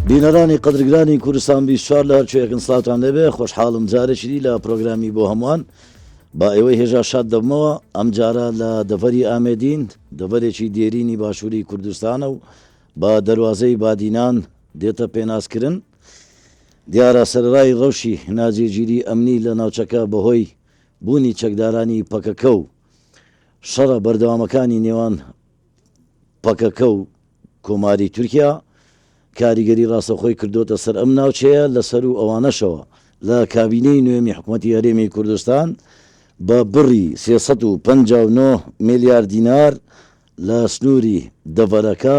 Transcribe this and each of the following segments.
بینەرانی قەدرگرانی کوردستان 24 لە هەرچێکن سڵاتان لەبێ خۆشحاڵم جارێکی لە پرۆگرامی بۆ هەمووان با ئێوەی هێژا شاد دەبمەوە ئەم جارە لە دەڤەری ئامێدین دەڤەرێکی دێرینی باشووری کوردستانە و با دەواازەی بادینان دێتە پێناسکردن دیارە سەرڕای ڕەوشی ناجێگیری ئەمنی لە ناوچەکە بەهۆی بوونی چەکدارانی پەکەکە و شەڕە بەردەوامەکانی نێوان پەکەکە و کۆماری تورکیا کاریگەری ڕاستەخۆی کردوتە سەر ئەم ناوچەیە لەسەر و ئەوانەشەوە لە کابینەی نوێمی حکوومەتی هەرێمی کوردستان بە بڕی 359 میلیارد دینار لە سنووری دەڤەرەکە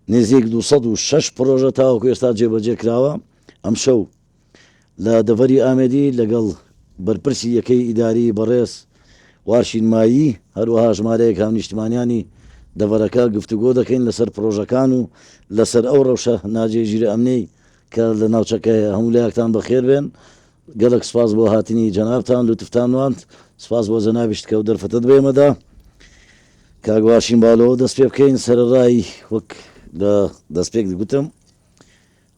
نزیک 206 پرۆژە تاوەکو ئێستا جێبەجێ کراوە. ئەم شەو لە دەڤەری ئامێدی لەگەڵ بەرپرسی یەکەی ئیداری بەڕێز واشینمایی هەروەها ژمارەیەک هاونیشتمانیانی دەڤەرەکە گفتوگۆ دەکەین لەسەر پرۆژەکان و لەسەر ئەو ڕەوشە ناجێگیرە ئەمنەی کە لە ناوچەکە هەموو لایەکتان بەخێر بێن. گەلک سپاس بۆ هاتنی جەنابتان لوتفتان واند سپاس بۆ جەنابیشت کە و دەرفەتت بێمەدا کاگواشین باڵەوە دەست پێ بکەین. سەرڕای وەک لە دەستپێک گوتم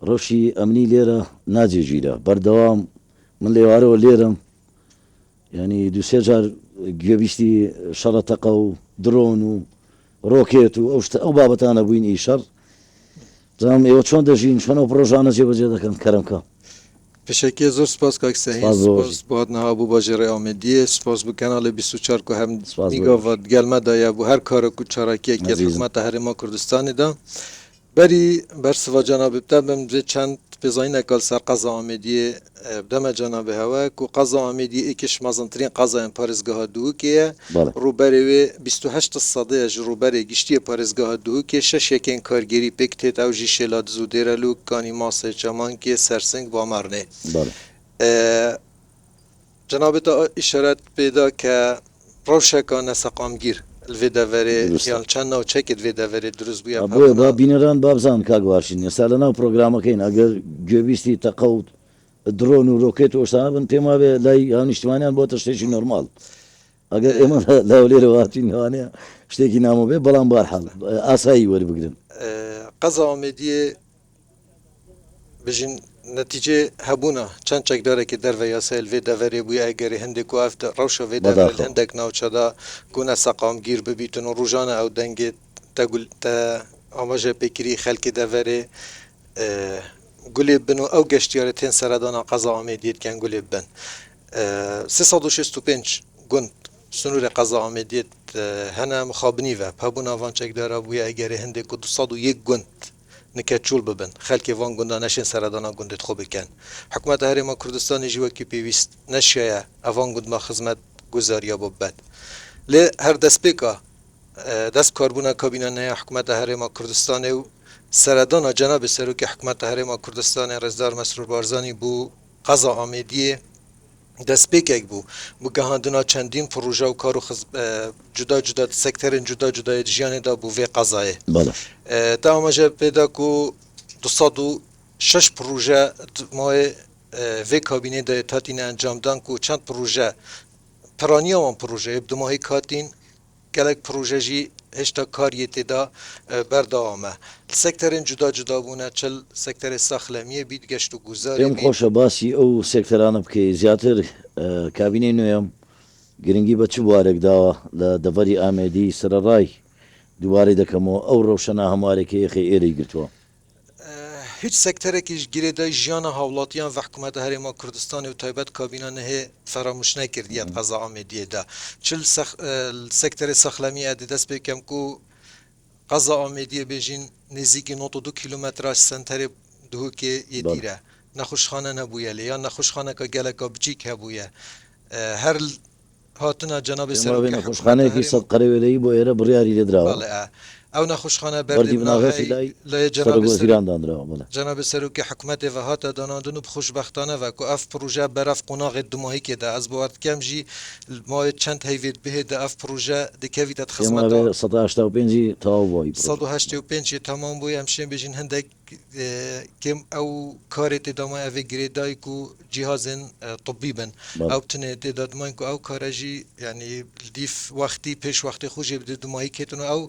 ڕەوشی ئەمنی لێرە ناجێگیرە بەردەوام من لێوارەوە لێرم ینی دوسێ جار گوێبیستی شەڕەتەقە و درۆن و ڕۆکێت و ئەو بابەتانە بووینی شەڕ زانم ئێوە چۆن دەژین چۆنەوە پرۆژانە جێبەجێ دەکەن کەرمکە پێشەکیە زۆر سپاس کاکسەهین سپاس بۆ هاتنەها بوو باژێڕێ ئامێدیە سپاس بۆ کەناڵی 24 و هەم میگاڤات گەلمەدایە بوو هەر کارێک و چارەکیەک حکوومەتە هەرێما کوردستانیدا بەری بەرسڤە جەنابێتە بم بێ چەند پێزانینێکال سەر قەزا ئامێدیە بدەمە جەنابێ هەوەک و قەزا ئامێدی ئێکیش مەزنترین قەزایان پارێزگاها دووکیە ڕووبەرێ 28 سەدەیە ji ڕووبەرێ گشتیە پارێزگاها دووکێ شەشێکێن کارگەری پێک تێت ئەو ژی شێلا دز و دێرەلوک کانی ماسێ چەمانکێ سەرسنگ بامەرنێ جەنابێتە ئیشارەت پێدا کە ڕەوشێکە نەسەقامگیر الوێ دەڤەرێ یان چەند ناوچەکێت وێ دەڤەرێت دروست بووە با بینەران بابزان کاگواشین ئێستا لەناو پرۆگرامەکەین ئەگەر گوێبیستی تەقەوت درۆن و ڕۆکێت وەشتانە بن پێما بێ لای هاونیشتمانیان بۆتە شتێکی نۆرمال ئەگەر ئێمە لاو لێرە هاتوین لەوانەیە شتێکی نامۆ بێ بەڵام بارحاڵ ئاسایی وەربگرن. قەزا ئامێدیە بژین نەتیجێ هەبوونە چەند چەکدارێکی دەرڤە یاسای لێ دەڤەرێ بووی ئەگەری هەندێک و ئەفتە ڕەوشە وێ دەڤەر هەندێک ناوچەدا گونە سەقامگیر ببیتن و ڕوژانە ئەو دەنگێت تە ئاماژە پێکری خەلکی دەڤەرێ گولێ بن و ئەو گەشتیارە تێن سەردانا قەزا ئامێدیەتکەن گولێ بن 365 گوند سنوورە قەزا ئامێدیێت هەنە مخابنیڤە هەبوو ناوان چەکدارە بووە ئەگەری هەندێک و 201 گوند نکەچوول ببن خەلکی وان گوندا نەشێن سەردانا گوندت خۆ بکەن حکوومەتە هەرێما کوردستانی ژیوەکی پێویست نەشایە ئەوان گوندما خزمەت گوزاریە بۆ بەد لێ هەر دەستپێکە دەست کاربوونە کابینەنەیە حکوومەتە هەرێما کوردستانی و سەردانا جەنابێ سەرۆکی حکوومەتە هەرێما کوردستانی ڕێزدار مەسرور بارزانی بوو قەزا ئامێدیە دەستپێکێک بوو بۆ گەهاندنا چەندین پرۆژە و کار و جودا جودا سەکتەرین جودا جودای ژیانێدا بوو vê قەزایە تا ئەمەژە پێدا و 206 پرۆژە مایە vê کابینێدا هاتینە ئەنجامدان و چەند پرۆژە پرانیەوان پرۆژەیە بدماهی کاتین gelek projejî heşta kariyê têda berdewame sekterên cuda cuda bûne çil sekterê saxlemiyê bît geşt û guzarê em xweşe basî ew sekterane bikê ziyatr kabînê nû em giringî bi çi warek dawa li deverî Amêdî sirerray dîwarê dikemo ew rewşena hemareke yexê êrê girtiwe hiç sekterekî girêda jiyana hawlatiyan ve hikûmeta Herêma Kurdistanê û taybet kabînanê hê feramûş nekirdiye qeza Amêdiyê de çil sekterê saxlemiyê de dest pê kem ku qeza Amêdiyê bêjin nêzîkî 92 kilometraj senterê duhukê yê dîre nexweşxane nebûye lê ya nexweşxaneka geleka biçîk hebûye her hatina cenabê serokê nexweşxaneyekî sed qerewêleyî bo êre biryarî lê dirawe ئەو نەخۆشخانە جەنابێ سەرۆکی حکوومەتێ بە هاتە داناندن و خۆشبەختانەوە و ئەف پروژە بەرەف قۆناغێت دماهیکێدا ئەس بۆ وەردکەمژی ماوەیە چەند هەیوێت بهێدا ئەف پروژە دەکەویتە خزمەت 185 تەواو بووی 185 تەمام بووی ئەم شێن بێژین هەندێک کێم ئەو کارێ تێدامای ئەvê girêdayîk û cihazên tibî bin ew tinê têda dimayîn ku ew kare jî yanî dîf wextî pêş wextê xwe jê bi dimayî ketin û ew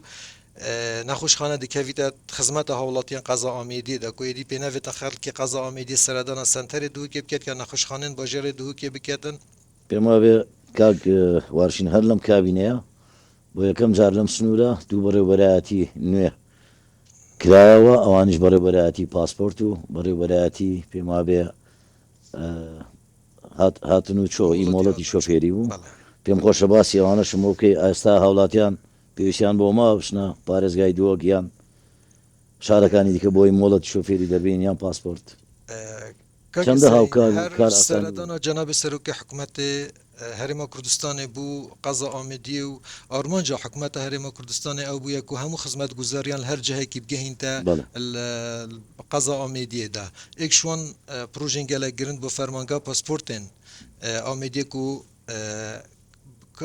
نەخۆشخانە دکەویتە خزمەتە هاوڵاتیان قەزا ئامێدی دەکۆیدی پێناوێتە خەڵکی قەزا ئامێدی سەردانە سنتەرێ دووکێ بکێت کە نەخۆشخانن بەژێرە دووکێ بکێتن پێما بێ کاک وارشین هەر لەم کابینەیە بۆ یەکەم جار لەم سنوورە دوو بەڕێوەبەرایەتی نوێ کرایەوە ئەوانش بەڕێوەبەرایەتی پاسپۆرت و بەڕێوەبەرایەتی پێما بێ هاتن و چۆ ئیمۆڵەتی شۆفێری بوو پێم خۆشە باسی ئەوانەشم بۆکەی ئاستا هاوڵاتیان پێویستیان بۆ ما بشنە پارێزگای دووەگیان شارەکانی دیکە بۆی مۆڵەتی شۆفێری دەبین یان پاسپۆرت چەندە هاوکار سەردانە جەنابێ سەرۆکی حکوومەتێ هەرێما کوردستانی بوو قەزا ئامێدی و ئارمانجا حکوومەتە هەرێما کوردستانی ئەو بووە و هەموو خزمەت گوزاریان هەر جەهێکی بگەهینتە قەزا ئامێدیەدا ئێکشوان پرۆژین گەلێک گرنگ بۆ فەرمانگا پاسپۆرتێن ئامێدیەک و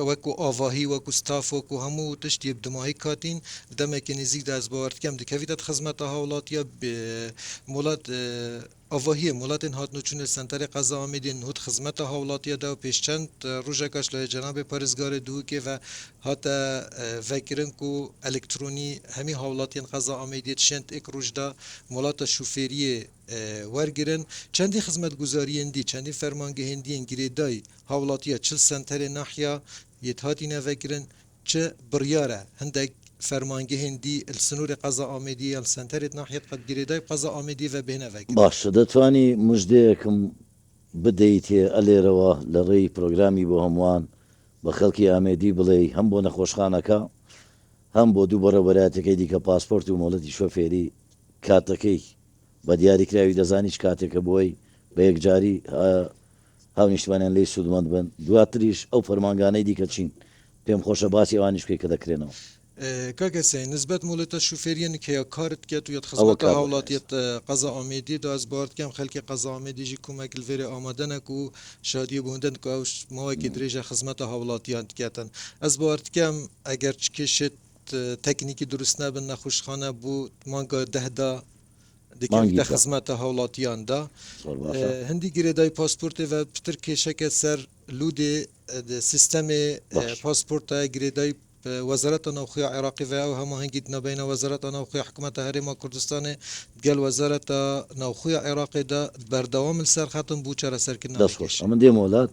وەکو ئاڤاهی وەکو ستاف وەکو هەموو تشتی بدماهی کاتین دەمێکی نزیکدا ez باوەڕکەم دکەویتە خزمەتە هاوڵاتیە وڵات ئاڤاهیە وڵاتên هاتنە چونە سنتەرê قەزا ئامێدیên هوت خزمەتە هاوڵاتیەدا و پێشچەند ڕۆژێکاش لە جەنابێ پارێزگارê دووکێ ve هاتە vekirin ku elektrونî hemî hawlatiyên qeza Amêdiyê tişend ek rojda molata şofêriyê wergirin çendî xizmetguzariyên dî çendî fermangehêndiyên girêdayî hawlatiya çil senterê nahiya yê hatîne vekirin çi biryar e hindek fermangehên dî li sinûrê qeza Amêdiyê yan senterê nahiyet qet girêdayî qeza Amêdiyê ve bêhne vekirin باش دەتوانی مژدەیەکم بدەیتێ ئەلێرەوە لە ڕێی پرۆگرامی بۆ هەمووان بە خەڵکی ئامێدی بڵێ هەم بۆ نەخۆشخانەکە هەم بۆ دوو بەڕێوەبەرایەتەکەی دیکە پاسپۆرت و مۆڵەتی شۆفێری کاتەکەی بە دیاریکراوی دەزانیش کاتێکە بۆی بە یەکجاری هاو نیشتوانیان لی سوودمەند بن دواتریش ئەو فەرمانگانەی دیکە چین پێم خۆشە باسی ئەوانیش بکەی کە دەکرێنەوە کاکەسەی نسبەت مۆڵێتە شوفێریەن کەیە کارت کێت و یەت خزمەتە هاوڵاتیەت قەزا ئامێدی داز باردکەم خەلکی قەزا ئامێدیژی کومەکل vêrê ئامادەنەک و شادیە بووندن کو ئەو ماوەکی درێژە خزمەتە هاوڵاتیان دکێتن ez باردکەم ئەگەر چ کێشت تەکنیکی دروست نەبن نەخۆشخانە بوو مانگە دەهدا دکەویتە خزمەتە هاوڵاتیاندا هەندی گرێدای پاسپۆرتێ ve pitir kêşeke ser lûdê سیستەمê پاسپۆرتە گرێدای وەزارەتە ناوخۆیە عێراقی ve ew hemahengî nabeyne wezareta navxoya hikûmeta Herêma Kurdistanê gel wezareta navxoya Iraqê de berdewam li ser xetin bû çareserkirina دەستخۆش ئەمە دێم وڵات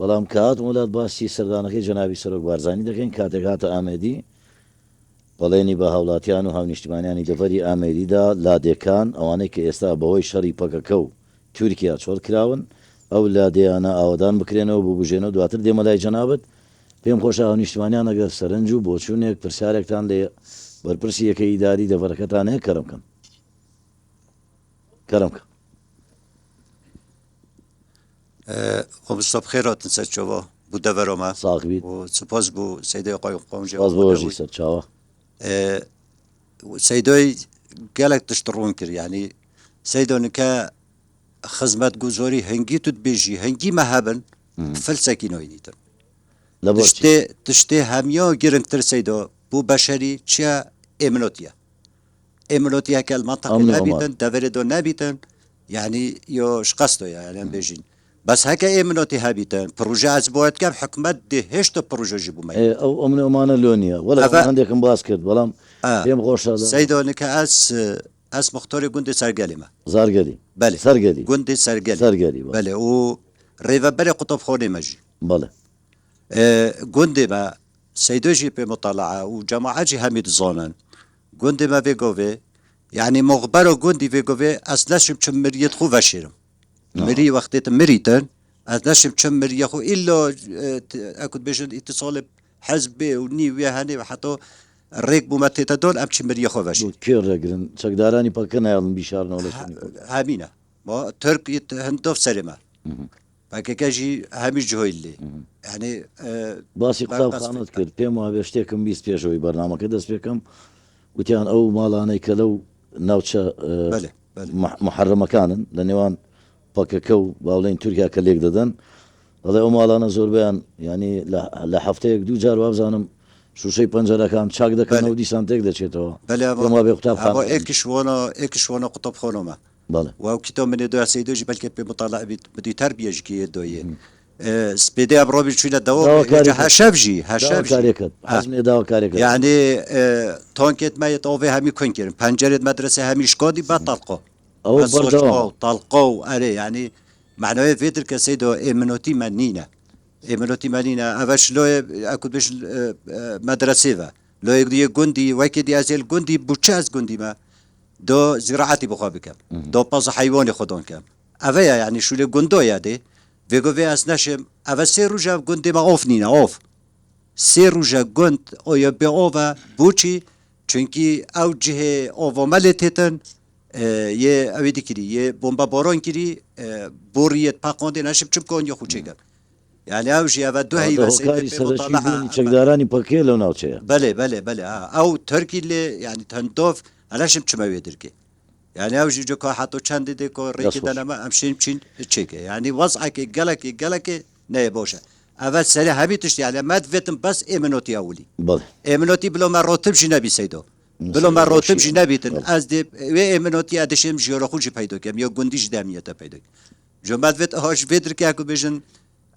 بەڵام کات وڵات باسی سەردانەکەی جەنابی سەرۆک بارزانانی دەکەین کاتێک هاتە ئامێدی بەڵێنی بە هاوڵاتیان و هاونیشتمانیانی دەڤەری ئامێدیدا لادێکان ئەوانەی کە ئێستا بەهۆی شەڕی پەکەکە و تورکیا چۆڵ کراون ئەو لادێیانە ئاوادان بکرێنەوە بۆ بژێنەوە دواتر دێمە لای جەنابەت پێم خۆشە هاونیشتمانیان ئەگەر سەرنج و بۆچوونێک پرسیارێکتان لێ بەرپرسی یەکەی ئیداری دەڤەرەکەتان هەیە کەرم بکەن خب خیر هاتن سر چوا بوده ورامه ساقبیت و سپاس بو سیده قایم قامجه باز بۆژی سەرچاوە سیدای گلک تشترون کر یعنی سیدان که خدمت گذاری هنگی تود بیجی هنگی مهبن فلسکی نوینیتن تشته همیا گرنگ تر سیدا بو بشری چه امنوتیه که المنطقه نبیتن دوره دو نبیتن یعنی یا شقصتو یعنی بیجین بس هكا امنوتي هابيتان بروجي از باید كم حكومت ده هشت بروجي جيبو ماي او امن امانه لونيا ولا عندكم باسكت بلام بيم غوش هذا سيدونك اس مختار گوند سرگلمه زرگلي بله سرگلي گوند سرگلي بله و ريفا بري قطب خوني مجي بله گوند ما سيدوجي بمطالعه وجماعه جي حميد زانن گوند ما بيگوي يعني مغبرو گوندي بيگوي اصلاش چمريت خو وشيرم مري وقتت مريتن از نشم چم مري خو الا اكد بيجن اتصال حزب وني ويهاني وحتى الريك بومتت دون ام چم مري خو وشي كير رجرن چقداراني پكن يالن بيشارن ولا شنو همينه ما ترك هندوف سلمه فكاجي هميش جويلي يعني باسي قطاب خانت كرد بيما بيشتكم بيس بيجوي برنامج كده بيكم وتيان او مالاني كلو ناوتشا بله محرمه كانن لنيوان پەکەکە و باوڵین تورکیا کە لێک دەدەن دەڵێ ئەو ماڵانە زۆربیان ینی لە هەفتەیەک دوو جار وابزانم شوشەی پەنجەرەکان چاک دەکەن و دیسان تێک دەچێتەوە بەڵێ بێ قوتابخانە ئێکشوانە قوتابخانەمە بەڵێ واو کتاب من دو سيدوجي بلكي بمطالعه بدي تربيه جكيه دويه سپیده ابرو بیچونه داوا دو کاری جه کرد. هشفجی داوا هشفجی کاری کرد حزم داوا کاری کرد يعني تانكت ما يطوفي همي كونكر بنجرة مدرسة همي شكودي بطلقو أو بردوام طلقو عليه يعني معنوية فيدر كسيدو إيمنوتي منينة إيمنوتي منينة أفش لو أكو بش مدرسة لو يقدي جندي وكدي أزيل جندي بوتشاز جندي ما دو زراعتي بخابكم دو باز حيواني خدون كم أفيا يعني شو لي جندو يادي فيجو في أسنشم أفسير رجع جندي ما أوف نينا أوف سه روژه گند آیا به آوا بوچی چونکی او جه آوا ملتتن یه اویدی کری یه بمب باران کری بوریت پاکانده نشب چم کن یا خوچه کن یعنی او جه او دو هی هذا هو وسیله كاري به سرشي بوني مطالعه چقداراني بكي لو ناوچه بله او ترکی لی یعنی تندوف نشب چم اویدر که يعني او جي جو حتى چند دي کو ريكي يصوص. دنا ما امشين چين تشيك يعني وضعك قالك نه بوشه اول سري هبيتش يعني ما دفتم بس ايمنوتي اولي بله ايمنوتي بلو ما روتب جي نبي سيدو بلو ما روتب جي نبيتن از دي و ايمنوتي ادشم جيرو خوجي پیدا كم يو گوندي جداميته پیدا جو ما دفت هاش فيدر كي اكو بيجن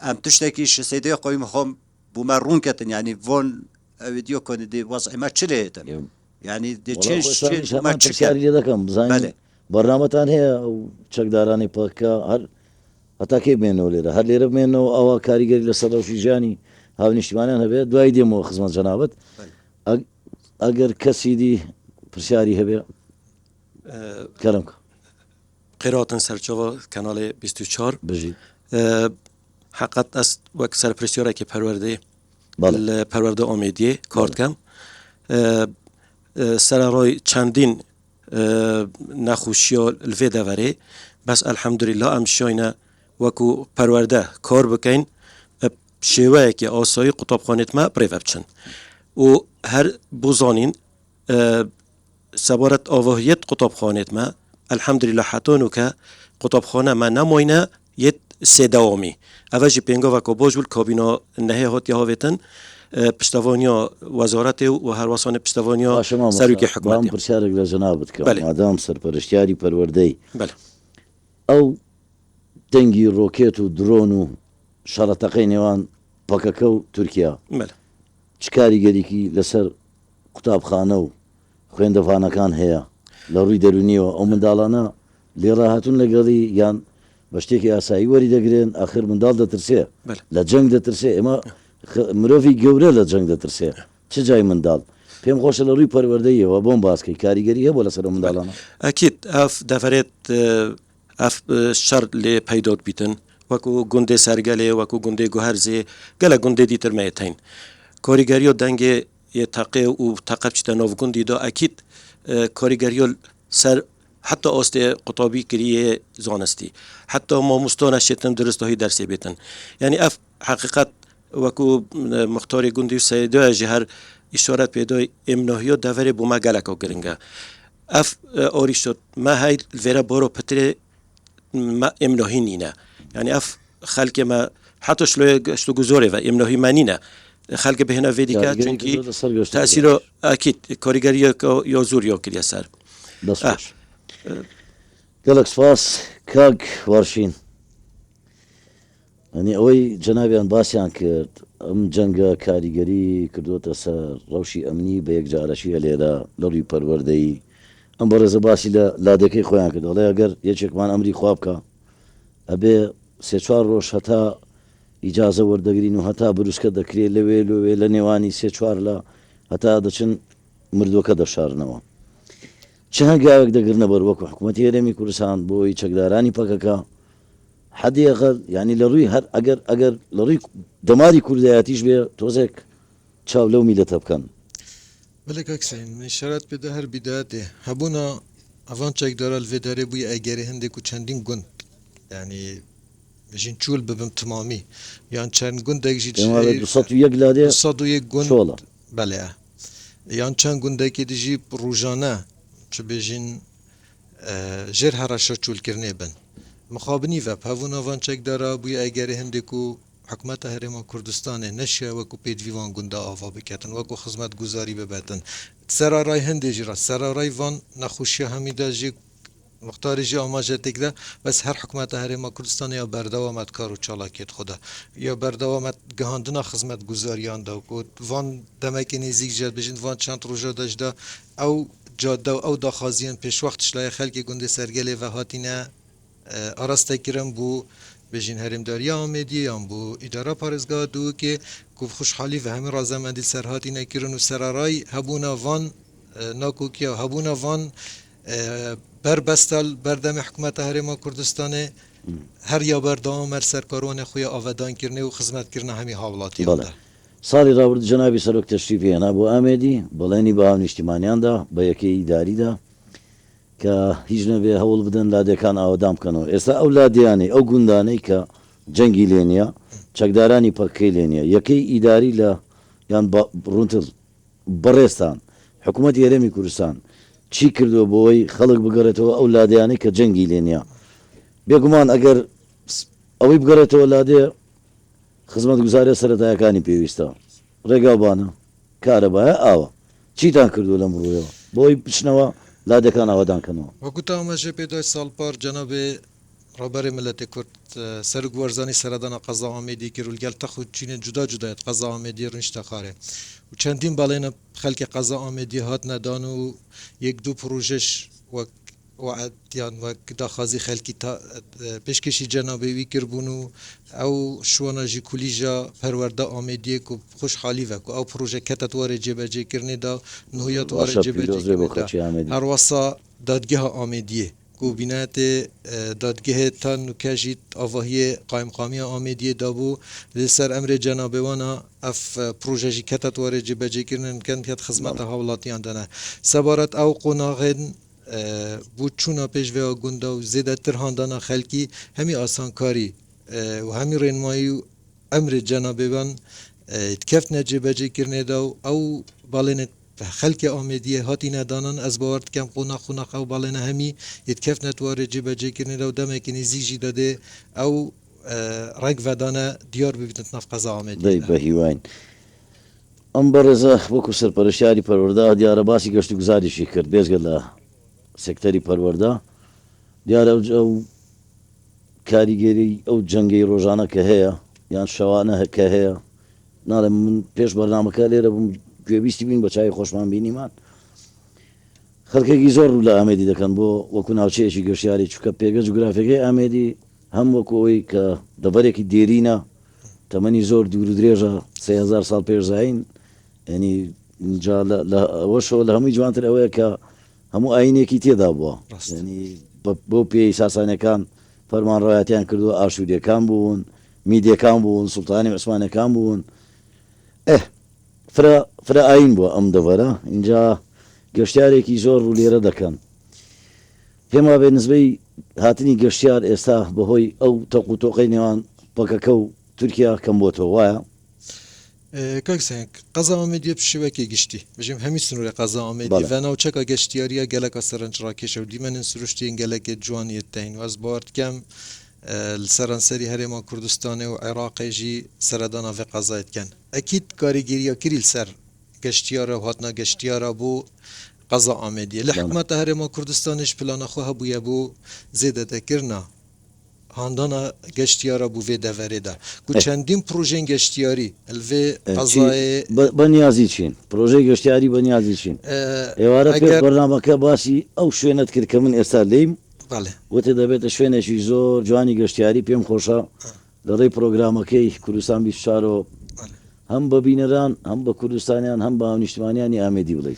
ام تشتكيش سيدو قويم خم بوما رونكتن يعني فون فيديو كون دي وضع ما تشليتن يعني دي تشينج ما همان تشكل پرسیاری دەکەم بزانین بله. بەرنامەتان هەیە ئەو چەکدارانی پەکە هەر هەتاکێ بمێنەوە لێرە هەر لێرە بمێنەوە ئەوە کاریگەری لەسەر ڕەوشی ژیانی هاونیشتیمانیان هەبێت دوای دێمەوە خزمەت جەنابەت ئەگەر کەسی دی پرسیاری هەبێ کەرم کە قراتن سرچاوا کانال 24 بژی حقیقت است وک سرپرسیاره که بله پرورده آمیدیه کارت کم سرارای چندین نخوشی الوی دوره بس الحمدلله ام شاینه وکو پرورده کار بکن شیوه که آسایی قطابخانت ما پریوه بچن و هر بوزانین سبارت آواهیت قطابخانت ما الحمدلله حتانو که قطابخانه ما نماینه یت سه دوامی اوجی پینگا وکو باجول کابینا نهی هاتی هاویتن پشتوانیا وزارت و هرواسان پشتوانیا سروکی بەڵام حکومتی پرسیارێک لە جەنابەت کە بله. مادام سەرپەرشتیاری پەروەردەی بله ئەو دەنگی ڕۆکێت و درۆن و شەڕەتەقەی نێوان پەکەکە و تورکیا بله چ کاریگەریکی لەسەر قوتابخانە و خوێندەوانەکان هەیە لە ڕووی دەرونیەوە ئەو منداڵانە لێڕاهاتون لەگەڵی یان بە شتێکی ئاسایی وەری دەگرێن ئاخر منداڵ دەترسێ بله. لە جەنگ دەترسێ ئێمە مرۆڤی گەورە لە جەنگ دەترسێ چ جای منداڵ پێم خۆشە لە ڕووی پەروەردەیەوە بۆم باسکەی کاریگەری هەیە بۆ لەسەر منداڵانە اکید اف دفرت اف شر لی پیدات بیتن وکو گنده سرگله وکو گنده گوهرزه گله گنده دیتر میتین کاریگری و دنگ یه تقه و تقب چیتا ناف گندی دا اکید کاریگری سر حتی آست قطابی کریه زانستی حتی ما مستانه شتن درست هایی درسی بیتن یعنی اف حقیقت وکو مختار گندی و سیده جهر اشارت پیدای امناهی و دوره بوما گلکا گرنگه اف آری شد ما های الویره بارو پتر ما امناهی نینه یعنی اف خلق ما حتی شلو گذاره و امناهی ما نینه خلق به هنا ویدی که چونکی تأثیر اکید کاریگری یا زور یا کلیه سر دەستخۆش گەلک سپاس کاک وەرشین ئەنی ئەوەی جەنابیان باسییان کرد ئەم جەنگە کاریگەری کردوتە سەر ڕەوشی ئەمنی بە یەکجارەشیە لێرە لە ڕووی پەروەردەی ئەم بەڕێزە باسی لە لادەکەی خۆیان کرد دەڵێ ئەگەر یەکێکمان ئەمری خوا بکە ئەبێ سێ چوار ڕۆژ هەتا ئیجازە وەردەگرین و هەتا بروسکە دەکرێت لەوێ لە نێوانی سێ چوار لە هەتا دەچن مردووەکە دەشارنەوە چه هەنگاوێک دەگرنە بەر وەکو حکوومەتی هەرێمی کوردستان بۆی چەکدارانی پەکەکە حەدیقل ینی لە ڕووی هەر ئەگەر لە ڕووی دەماری کوردایەتیش بێ تۆزێک چاو لەو میلەتە بکەن بله کاکسین اشارت بده هر بدايته هبونا اوان چک داره الویداره بوی اگری هنده کو چندین گند یعنی بجین چول ببم تمامی یان چند گند اگجی دوسەد و یەک لادێ صد و یک گند چۆڵە بله یان چند گند اگی دیجی روزانه چه بجین جر هرشا چول کرنه بن مخابنی و پهونا وان چک داره بوی اگری هنده کو حکومت هرم کردستان نشه وکو پیدویوان گنده آوا بکتن وکو خدمت گزاری ببتن سرارای هنده جرا سرارای وان نخوشی همیده جی مختاری جی آماجتک ده بس هر حکومت هرما کردستان یا بردوامت کار و چالاکیت خوده یا بردوامت گهاندنا خدمت گزاریان ده و وان دمک نزیک جد بجند وان چند روزا داشته او جاده او داخازیان پیش وقتش لای خلک گنده سرگله و هاتینه آراسته کرم بو بجین هرمداری آمدی یا بو اداره پارزگاه دو که کوف خوشحالی و همه رازمندی سرهاتی نکرن و سرارای هبونا وان ناکوکیا هبونا وان بربستال بردم حکومت هرما کردستانه هر یا بردام هر سرکارون خوی آودان کرنه و خدمت کرنه همی حوالاتی بله سالی راورد جنابی سرک تشریفی هنا بو آمدی بلانی با هم اجتماعیان دا با یکی اداری دا که هیچ نوی هول بدن لادکان آودام کنو استا اولادیانی او گندانی که جنگی لینیا چکدارانی پاکی لینیا یکی اداری لا یان رونتل برستان حکومت هرمی کردستان چی کردو بوی خلق بگرتو اولادیانی که جنگی لینیا بێگومان ئەگەر ئەوەی بگەڕێتەوە لادێ خزمەت گوزارە سەرەتایەکانی پێویستە ڕێگاوبانە کارەبایە ئاوە چیتان کردو لەم ڕوویەوە بۆی بچنەوە لادەکان ئاوادانکەنەوە وەکوتا ئەمەژێ پێدای ساڵ پار جەنابێ ڕێبەرێ ملەتی کورد سەرک وەرزانی سەردانە قەزا ئامێدی کرد و لەگەڵ تەخ و چینە جودا جودایەت قەزا ئامێدی ڕنیشتە خارێ و چەندین باڵێنە خەلکی قەزا ئامێدی هات نەدان و یەک دوو پرۆژەش وەک وعدیان وەک داخوازی خەلکی پێشکەشی جەنابێوی کردبوون و ئەو شوانە ژی کولیژە پەروەردە ئامێدیەک و خۆشحالی وەک و ئەو پرۆژە کەتت وەرە جێبەجێکردنێدا نهویەت وەرە جێبەجێ هەروەسا دادگەها ئامێدیە کو بینایەتێ دادگەهێ تا نوکەژیت ئاڤاهیە قایمقامیە ئامێدیە دابوو لەسەر ئەمرێ جەنابێوانە ئەف پرۆژەژی کەتت وەرە جێبەجێکردن کەن کەت خزمەتە هاوڵاتیان دەنە سەبارەت ئەو قۆناغێن بو چونا پیش و گنده و زیده تر هاندانا خلکی همی آسانکاری و همی رنمایی و امر جنابه بان اتکفت نجیبه کرنه دا و او بالین خلک آمدیه هاتی ندانن از باورد کم قوناق او بالین همی اتکفت نتواره جیبه کرنه دا و دمکنی زیجی داده او رگ ودانه دیار ببیدن نف قضا آمدیه دی بهیوین ام برزه وەکو سەرپەرشتیاری پەروەردە دیارە باسی گەشت و گوزاریشی کرد بێزگە لە سێکتەری پەروەردە دیارە ئەو کاریگەری ئەو جەنگەی ڕۆژانە کە هەیە یان شەوانە کە هەیە ناڵێ من پێش بەرنامەکە لێرە بووم گوێبیستی بین بە چای خۆشمان بینیمان خەڵکێکی زۆر ڕوو لە ئامێدی دەکەن بۆ وەکو ناوچەیەکی گەشتیاری چووکە پێگە جوگرافیەکەی ئامێدی هەم وەکو ئەوەی کە دەڤەرێکی دێرینە تەمەنی زۆر دوور و درێژە 3000 ساڵ پێشزین ینی ئەوەشەوە لە هەمووی جوانتر ئەوەیە کە هەموو ئاینێکی تێدا بووە ینی بۆ پێی ساسانەکان فەرمانڕایەتیان کردو ئاشوودیەکان بوون میدیەکان بوون سوڵتانی عوسمانەکان بوون فرە ئاین بووە ئەم دەڤەرە اینجا گەشتیارێکی زۆر ڕوو لێرە دەکەن پێما بێ نسبەی هاتنی گەشتیار ئێستا بەهۆی ئەو تەق و تۆقەی نێوان پەکەکە و تورکیا کەم بۆتەوە وایە کاکسێک قەزا ئامێدیە پشیوەکی گشتی بژیم هەمی سنوورە قەزا ئامێدی و ناوچەکە گەشتیاریە گەلەکە سەرنجڕاکێشە و دیمەنن سروشتین گەلەکێ جوانیت دەین و ئەس باوەردکەم سەرانسەری هەرێما کوردستانê و عێراقê jî seredana vê qezayê dikin ekîd karîgeriya kirî ser geştiyara û hatina geştiyara bû qeza Amêdiyê li hikûmeta Herêma Kurdistanê ji plana xwe hebûye bû zêdedekirina handana geştiyara bû vê deverê de ku çendîn projeyên geştiyarî li vê qezayê بەنیازی چین پرۆژەی گەشتیاری بەنیازی چین ئێوارە پێ بەرنامەکە باسی ئەو شوێنت کرد کە من ئێستا لێیم وتێ دەبێتە شوێنێکی زۆر جوانی گەشتیاری پێم خۆشە لەڕێی پرۆگرامەکەی کوردستان 24 هەم بە بینەران هەم بە کوردستانیان هەم بە نیشتمانیانی ئامێدی بڵێ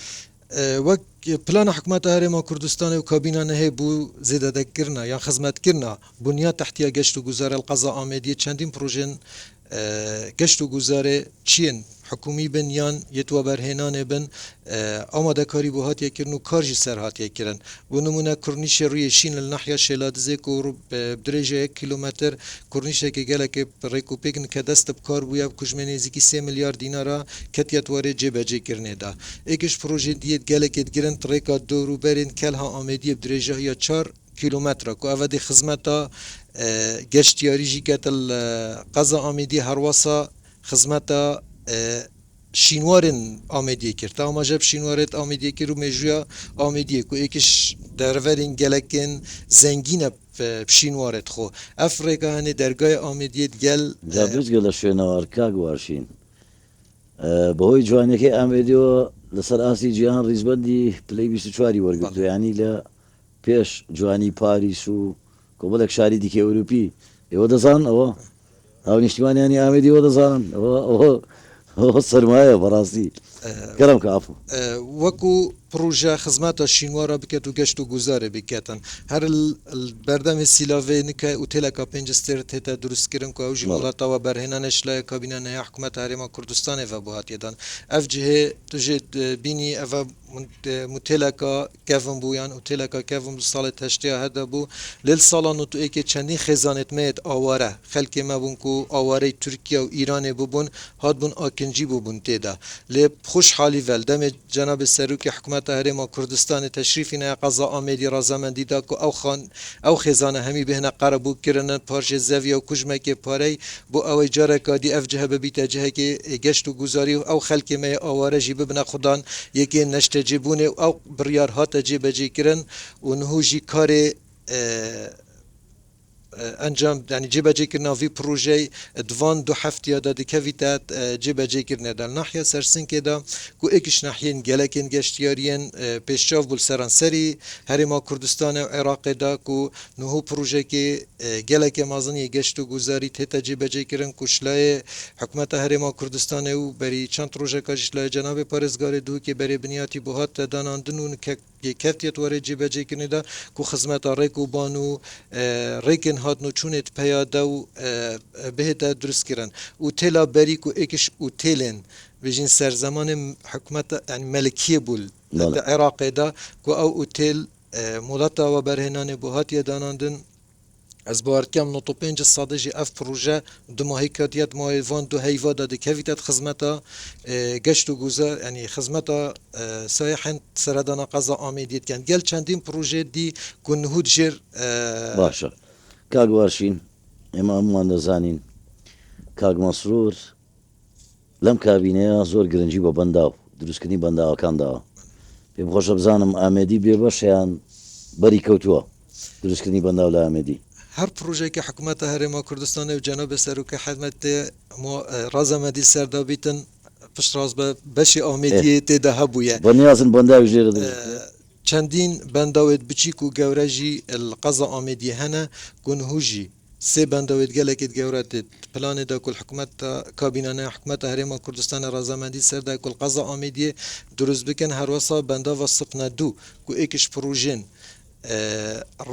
وەک پلانە حکومەتە هەرێما کوردستانê û kabînanê hê bû zêdedekirina yan xizmetkirina bûniya tehtiya geşt û guzarê li qeza Amêdiyê çendîn projeyên geşt û guzarê çiyên حکومی بن یان یتوە بەرهێنانێ بن ئامادەکاری بۆ هاتیەکردن و کار جی سەر هاتیەکردن بۆ نمونە کورنیشە ڕوویە شین لە ناحیە شێلادزێک و درێژە 1 کیلومتر کورنیشێکی گەلێکی ڕێک و پێکن کە دەستە بکار بووە کوژمێ نێزیکی 3 میلیارد دینارە کەتیەت وەرێ جێبەجێکردنێدا ئێکش پرۆژێ دیێت گەلێکێت گرن ڕێکا دەوروبەرێن کەلها ئامێدیە درێژە یا 4 کیلومترە و ئەوە دی خزمەتە گەشتیاریژی کەتە قەزا ئامێدی هەروەسا خزمەتە شینوارن آمیدی کرد تا ما جب شینوارت آمیدی کرد و مجویا آمیدی کو یکیش درورین گلکن زنگین بشینوارت خو افریقا هنی درگاه آمیدیت گل جابرز گەلە شوێنەوە کاک وارشین بەهۆی جوانەکەی ئامێدیەوە لەسەر ئاسی جیهان ڕیزبەندی پلەی 24 وەرگرتو ینی لە پێش جوانی پاریس و کۆمەڵێک شاری دیکە ئەوروپی ئێوە دەزان ئەوە ئەو نیشتیمانیانی ئامێدیەوە دەزانن ئەوە سەرمایە بەڕاستی گەرم کە ئافو وەکو پروژه خزمەتە شینوارە بکەێت و گەشت و گوزارە بکەتن هەر بەردەمی سیلاڤێ نکە وتێلەکە پێنج ستێرت هێتە دروستکردن و ئەوژی وڵاتەوە بەرهێنانش لە کابینەنەیە حکوومەت هەرێما کوردستانێڤە بۆ هاتیێدان ئەف جهێ توژێت بینی ئەڤە متێلەکە کەڤم بوویان وتێلەکە کەڤم ساڵێت هەشتیا هەدە بوو لێل ساڵان و تو ئێکێ چەندین خێزانێت مێت ئاوارە خەلکێ مەبوون و ئاوارەی تورکیا و ئیرانێ ببوون هاتبوون ئاکنجی بووبوون تێدا لێ خوش حالی ڤەل دەمێ جەناب سەرۆکی حکوومەتە هەرێما کوردستانی تەشریفینە قەزا ئامێدی ڕازەمەندیدا و ئەو خێزانە هەمی بهێنە قەرە بوو کردنە پارژێ زەڤیە و کوژمێکێ پارەی بۆ ئەوەی جارێکا دی ئەف جەهە ببیتە جەهەکێ گەشت و گوزاری و ئەو خەلکێ مەیە ئاوارەژی ببنە خوددان یەکێ نەشتەجێبوونێ و ئەو بڕیار هاتە جێبەجێکردن و نهوژی کارێ ئەنجام دانی جێبەجێکردنا وی پروژەی دوان دو هەفتیادا دکەویتە جێبەجێکردنێدا ناحیە سەرسنکێدا و ئێکیش ناحیەن گەلەکێن گەشتیاریەن پێشچاو بوو سەرانسەری هەرێما کوردستانە و عێراقێدا و نهوو پروژێکی گەلێکێ مازنی گەشت و گوزاری تێتە جێبەجێکردن کوشلایە حکوومەتە هەرێما کوردستانە و بەری چەند ڕۆژێکەش لە جەنابێ پارێزگاری دووکێ بەرێ بنیاتی بۆ هاتە داناندن و کەفتێت وەرە جێبەجێکردنێدا و خزمەتە ڕێک و بان و ڕێکن هاتن و چونێت پەیادا و بهێتە دروستکردن و تێلا بەریک و ئێکش و تێلێن بژین سەرزەمانی حکوومەتە مەلکیە بوو لە عێراقێدا و ئەو ئوتێل مڵەتەوە بەرهێنانێ بۆ هاتیە داناندن Ez barkem no 5 sadecî ev proje du mahî ketiyet mayê van du heyva da dikevîtet xizmeta geşt û guzar yanî xizmeta sayehên seredana qeza Amêdiyê dikin gel çendîn proje dî ku nihûd jêr باشە کاک وارشین ئێمە هەمووان دەزانین کاک مەسرور لەم کابینەیە زۆر گرنگی بە بەنداو دروستکردنی بەنداوەکانداوە پێم خۆشە بزانم ئامێدی بێبەشیان بەری کەوتووە دروستکردنی بەنداو لە ئامێدی هەر پروژێکی حکوومەتە هەرێما کوردستانê و cenabê serokê hezmetê razemedî serdabîtin piştras be beşê Amêdiyê têde hebûye بەنیازن بەنداوی ژێرە çendîn bendawêt biçîk û gewre jî li qeza Amêdiyê hene ku niho jî sê bendawêt gelekê gewre tê planê da ku hikûmeta kabîneneya hikûmeta Herêma Kurdistanê razamendî ser da ku qeza Amêdiyê durust bikin her wesa bendava sifne dû ku êkiş projên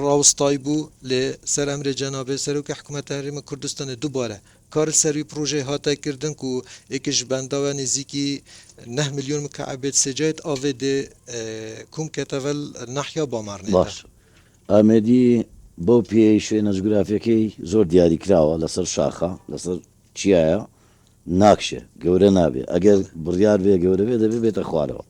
rawstay bû lê ser emrê cenabê serokê hikûmeta Herêma Kurdistanê dubare kar serî proje hate kirdin ku êkiş bendawe nêzîkî 9 milyon mukabet secayet avê dê kum ketevel nahya bamarnê باش ئامێدی بەو پێی شوێنە جوگرافیەکەی زۆر دیاری کراوە لەسەر شاخە لەسەر چیایە ناکشێ گەورە نابێ ئەگەر بڕیار بێ گەورە بێ دەبێ بێتە خوارەوە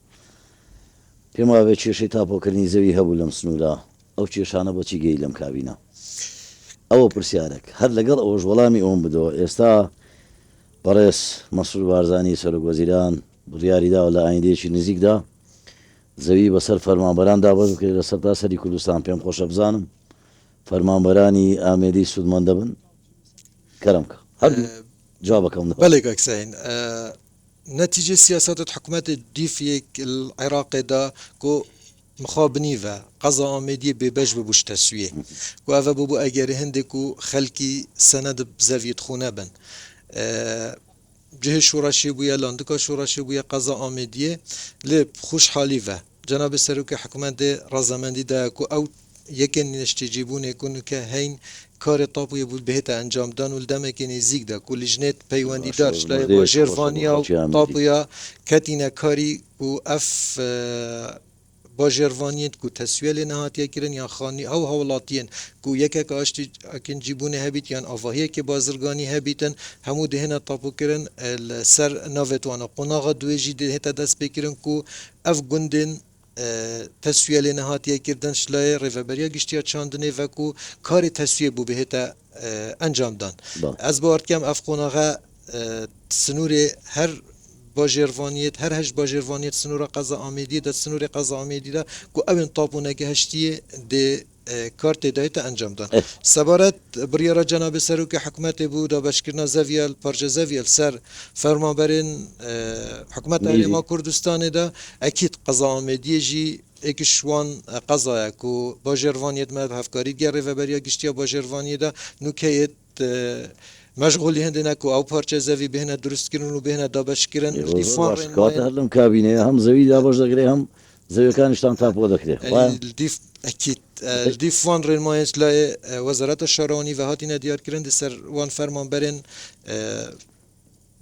پێم وابێ کێشەی تاپۆکردنی زەوی هەبوو لەم سنوورە ئەو کێشانە بۆچی گەی لەم کابینە ئەوە پرسیارێک هەر لەگەڵ ئەوەش وەڵامی ئەوم بدەوە ئێستا بەڕێز مەسرور بارزانی سەرۆکوەزیران بڕیاریداوە لە ئایندێکی نزیکدا زەوی بەسەر فەرمانبەران دابەز بکرێت لەسەر تا سەری کوردستان پێم خۆشە بزانم فەرمانبەرانی ئامێدی سوودمەندە بن کەرم کە هەردوو جوابەکەم بەڵێک ئەکسین نتیجه سیاست حکومت دیفیک العراق دا کو مخابنی و قضا آمدی به بج ببوش تسویه و اوه ببو اگر هنده کو خلکی سند بزویت خونه بن جه شوراشی بویا لاندکا شوراشی بویا قضا آمدیه لب خوش حالی و جناب سروک حکومت رازمندی دا کو او یکن نشتیجیبونه کنو که هین کار تاپوی بود بهت انجام دان و دمه که نزدیک ده کلیجنت پیوندی دارش لای با جرفانیا و تاپویا کتینه کاری و اف با جروانیت کو تسویل نهاتیه کرن یا خانی او حولاتین کو یک آشتی اکن جیبونه هبیت یا آواهی که بازرگانی هبیتن همو دهنه تاپو کرن سر ناوتوانا قناغ دویجی دهتا دست بکرن کو اف گندن تسویه نهاتیه کردن شلای ریفبریا گشتیا چاندنه و کو کار تسویه بو بهتا انجام دان از بارد کم اف قناغ سنور هر باجرفانیت هر هش باجرفانیت سنور قضا آمیدی دا سنور قضا آمیدی دا کو اون طابونه که هشتیه ده کارت دایت انجام داد سبارت بریارا جناب سروک حکومت بود و بشکرنا زویل پارچه زویل سر فرمانبرین حکومت ما کردستان دا اکید قضا آمیدی جی اکشوان قضا کو باجرفانیت مد هفکاری گره و بریا گشتیا باجرفانی دا نوکیت مشغولی هندنا کو او پارچه زوی بهنا درست کردن و بهنا دابش کردن دیفان کات هرلم کابینه هم زوی دابش دکره هم زوی کانشتان تاپو دکره الديف اكيد الديف وان رين مايس لا وزارات الشراني وهاتينا ديار كرن دسر وان فرمان برن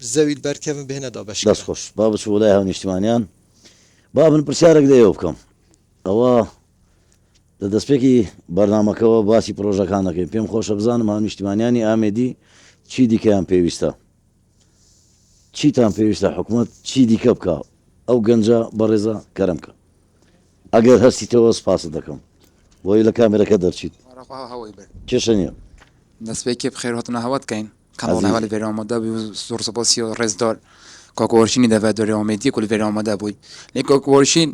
زوي البركه بهنا دابش داس خوش باب سولاي هون اجتماعيان باب البرشارك ده يوبكم او دەست پێکی بەرنامەکەەوە باسی پرۆژەکانەکەین پێم خۆشە بزانم هەن نیشتیمانیانی ئامێدی چی دیکەیان پێویستە چیتان پێویستە حکوومەت چی دیکە بکە ئەو گەنجە بەڕێزە کەرەمکە ئەگەر هەستیتەوە سپاس دەکەم بۆی لە کامێرەکە دەرچیت کێشە نییە دەستپێکی بخێر هاتنە هەوات کەین کەڵاوەلی بێرە ئامادە بووی و زۆر سپاسی و ڕێزدار کاکوەرشینی دەوێت دەوری ئامێدی و بێرە ئامادە بووی لێ کاکوەرشین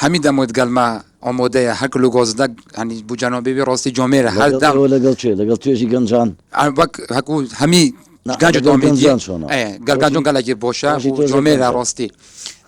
هەمی دەموت گەلمە ئامادەیە هەر کلو گازدە ینی بوو جەنابێ ڕاستی جۆمێرە هەر دەم لەگەڵ چێ لەگەڵ توێژی گەنجان هەکو هەمی گەنج گەلگەنجۆن گەلێکی بۆشە جۆمێرە ڕاستی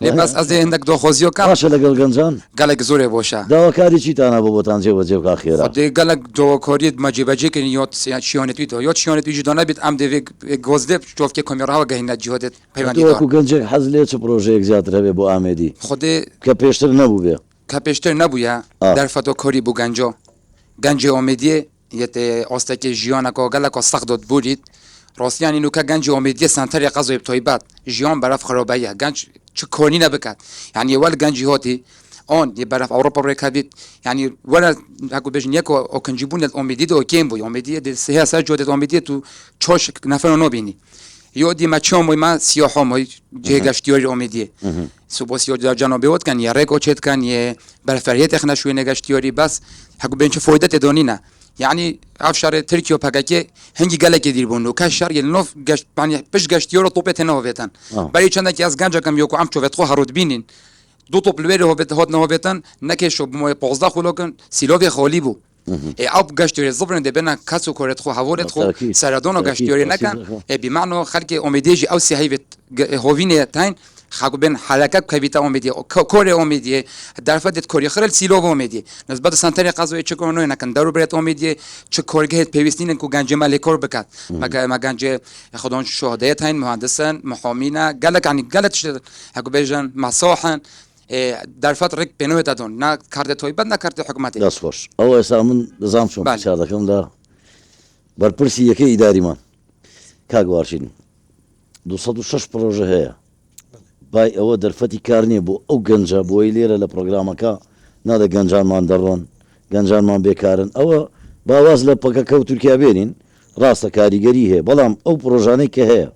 لێ بەس ئەز هەندێک دۆخۆزیۆ کە باشە لەگەڵ گەنجان گەلێک زۆرێ بۆشە داواکاری چیتانە بۆ بۆتان جێوەجێ بکا خێرا گەلێک دۆکۆریت مەجێبەجێکردن یۆ شیۆنێتیتەوە یۆ شیۆنێتی جدۆنە بێت ئەم دەوێت گۆزدێ چۆفکێ کۆمیێڕاوە گەهینە جیهۆدێت پەیوەندی وەکو گەنجێک حەز لێ چ پرۆژەیەک زیاتر هەبێ بۆ ئامێدی خودێ کە پێشتر نەبوو بێ کە پێشتر نەبووە دەرفەتۆ کۆری بوو گەنجۆ گەنجی ئۆمێدیە یەتێ ئۆستێکی ژیانەکە گەلێکۆ سەخت بوریت ڕاستیانی نوکە گەنجی ئۆمێدیە سنتەری قەزۆی بتۆیبات ژیان بەرەف خرۆبەیە گەنج چ کۆنی نەبکات یعنی وەل گەنجی هۆتی ئۆن یە بەرەف ئەوڕۆپا ڕێکا بیت یعنی وەرە هەکو بێژن یەکۆ ئۆکنجیبوون ئۆمێدی ئۆکێم بووی ئۆمێدیە سێ سەر جۆدێت ئۆمێدیێت و چۆش نەفەر نۆبینی یۆ دیمە چۆمۆی ما سیۆحۆمۆی جێگەشتیۆری ئۆمێدیە سوبۆسیۆ جانۆبێوت کەن یە ڕێکۆ چێتکەن یە بەرفەرهێت خنە شوێنە گەشتیۆری بەس هەکو بێنچ فۆیدە تێدۆنینە یعنی ئەف شارێ ترکیۆ پەکەکێ هەنگی گەلێکی دیربوون و کە شار نۆف گەشت پشت گەشتیۆرە تۆپێتێنەوە بێتن بەری چەندێکی ئەس گەنجەکەم یۆکو ئەم چۆێت خۆ هەڕوت بینین دوو تۆپ لێرە هۆبێت هاتنەوە بێتن نەکێشۆ بمۆی 15 خولۆکن سیلۆڤێ خۆلی بوو ئەو گەشتێری زبرن دەبێنە کەس و کۆرێت خۆ هەوارێت خۆ سەردۆن و گەشتیۆری نەکەن بیمانۆ خەرکی ئۆمێدێژی ئەو سیهەیوێت هۆڤینێ تاین خاکو بين حلقات كبيتا اوميدي كوري اوميدي دارفت كوري خرل سيلو اوميدي نسبت سنتري قازو تشكونو هناك دارو بريت اوميدي تشكورجيت بيوستين كو غانجما ليكور بكات ما غانجي ياخذون شهداء هاين مهندسان محامينا قالك يعني قالت هاكو بيجان مصوحن دارفت ريك بينو تادون نا كارت تويبات نا كارت حكومتي داس خوش او اسامن نظام شون بشاردكم لا برپرسي يكي اداري ما كاغوارشين 206 بروجه هي باي ئەوە دەرفەتی کار نییە بۆ ئەو گەنجە بۆی لێرە لە پرۆگرامەکە نادە گەنجانمان دەڕۆن گەنجانمان بێکارن ئەوە باواز لە پەکەکە و تورکیا بێنین ڕاستە کاریگەری هەیە بەڵام ئەو پرۆژانەی کە هەیە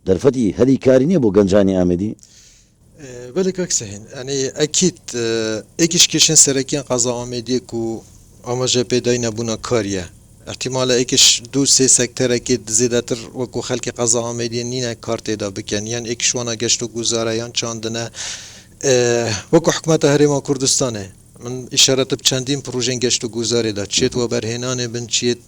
دەرفەتی هەری کاری نییە بۆ گەنجانی ئامێدی بالك أكسهن يعني أكيد إيش كيشن سركين قضاء أمديك و أما جبهة دينا بنا كاريا احتمال ایکش دو سه سکتر که زیادتر وکو خلق قضا آمدی نینه کارت دا بکن یعنی ایکش وانا گشت و گذاره یان چاندنه وکو حکومت هرما کردستانه من اشارت بچندین پروژه گشت و گذاره دا چیت و برهنانه بن چیت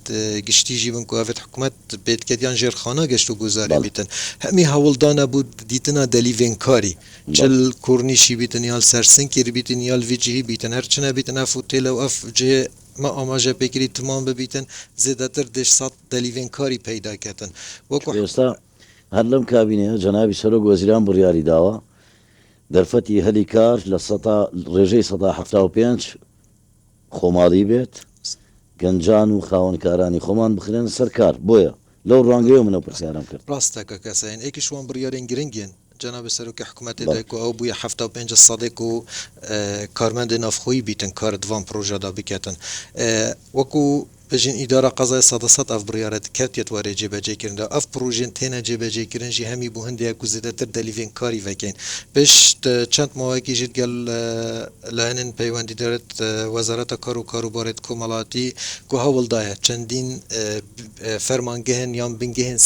گشتی جیبن که افت حکومت بیت کدیان جرخانه گشت و گذاره بیتن همی حولدانه بود دیتنا دلیوین کاری چل کورنیشی بیتن یال سرسنکیر بیتن یال ویجهی بیتن هرچنه بیتن افوتیل و اف جه ما آماجه بگیری تمام ببیتن زیادتر دشت دلیوین کاری پیدا کردن ئێستا هەر لەم کابینەیە جەنابی سەرۆک وەزیران بڕیاری داوە دەرفەتی هەلی کار لە ڕێژەی 175 خۆماڵی بێت گەنجان و خاوەنکارانی خۆمان بخرێن سەرکار بۆیە لەو ڕوانگەیە منە پرسیارم کرد ڕاستەکە کەسین ئێکیش وان بڕیارین گرنگین جناب سروک حکومت دایکو او بوی 75 صدیکو کارمند نافخویی بیتن کار دوام پروژه دا بکتن وکو بجین اداره قضای صداست اف بریارت کتیت واره جبهه کردن اف پروژه تنه جبهه کردن جی همی بو هندی اكو زیادتر دلیوین کاری وکین بش چند مواقعی جد گل لانن پیوندی دارد وزارت کارو بارد کمالاتی کو هول دایه چندین فرمانگهن یا بنگهن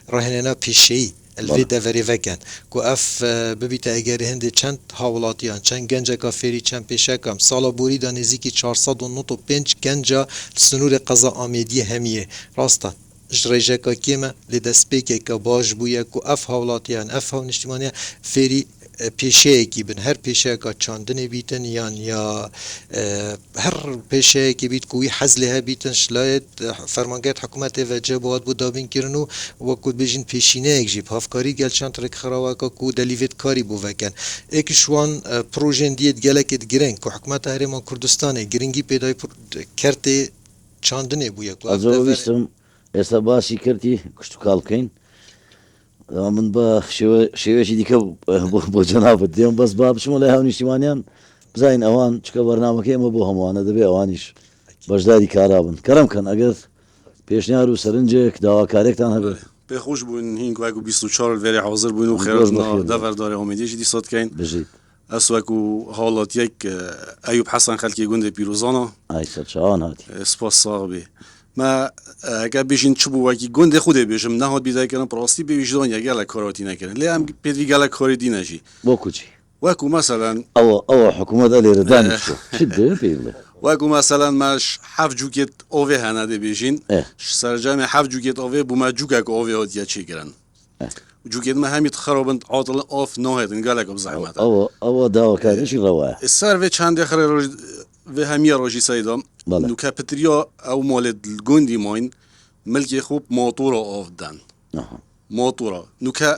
راهننا پیشی الفي دافري فكان كو اف ببيتا اجاري هندي چند هاولاتيان چند گنجا كافيري چند پیشکم سالا بوري دا نزيكي 495 گنجا سنور قضا آمیدی هميه راستا جريجاكا كيما لدسبيكي كباش بويا كو اف هاولاتيان اف هاو نشتمانيا فيري پیشه‌ای بن هر پیشه که چاندنی بیتن یا هر پیشه که بیت کوی حزله بیتن شلاید فرمانگات حکومت و جبهات بود دابین کردنو و کود بجین پیشینه یک جیب هفکاری گل چند ترک خراوه که کو دلیویت کاری بو وکن ایکشوان پروژن دیت گلکت گرنگ که حکومت هرمان کردستانه گرنگی پیدای کرده چاندنی بو یک از او ویستم استا باسی کردی کشتو کالکین من با شێوێکی دیکە بۆ جەنابەت دێم بەس با بچمە لای هاونیشتیمانیان بزین ئەوان چکە بەرنامەکە ئێمە بۆ هەمووانە دەبێ ئەوانیش بەشداری کارابن کەرم کەن ئەگەر پێشنیار و سەرنجێک داواکارێکتان هەبێت پێخۆش بوون هینگ وەکو 24 vێری حاضر بوون و خێرنا دەڤەرداری ئۆمیدیەکی دیسۆتکەین بژیت ئەس وەکو هاوڵاتیەک ئەیوب حەسەن خەلکی گوندی پیرۆزانە ئای سەرچاوان هاتی سپاس ساغ بێ ما ئەگە بێژین چ بوو وەکی گوندێ خودێ بێژم نەهات بیدایکردن پڕاستی بێویژدانیا گەلە کاراتی نەکردن لێ ئەم پێوی گەلە کاری دینەژی بۆ کوچی وەکو مەسەلەن ئەوە حکوومەتە لێرە دانیشتۆ چ دەوێ پێی بڵێ وەکو مەسەلەن ماش حەف جوکێت ئۆڤێ هەنا دەبێژین سەرجامی حەف جوکێت ئۆڤێ بوومە جوکێک ئۆڤێ هاتیە چێگرن جوکێتمە هەمیت خەڕۆبن عاتڵ ئۆف ناهێتن گەلێک بزەحمەتە ئەوە داواکاریشی ڕەوایە سەرێ چندێ خڕێ vê hemiya rojî Seydam nûke pitiriya ew malê gundî mayîn milkê xwe motora av den motora nûke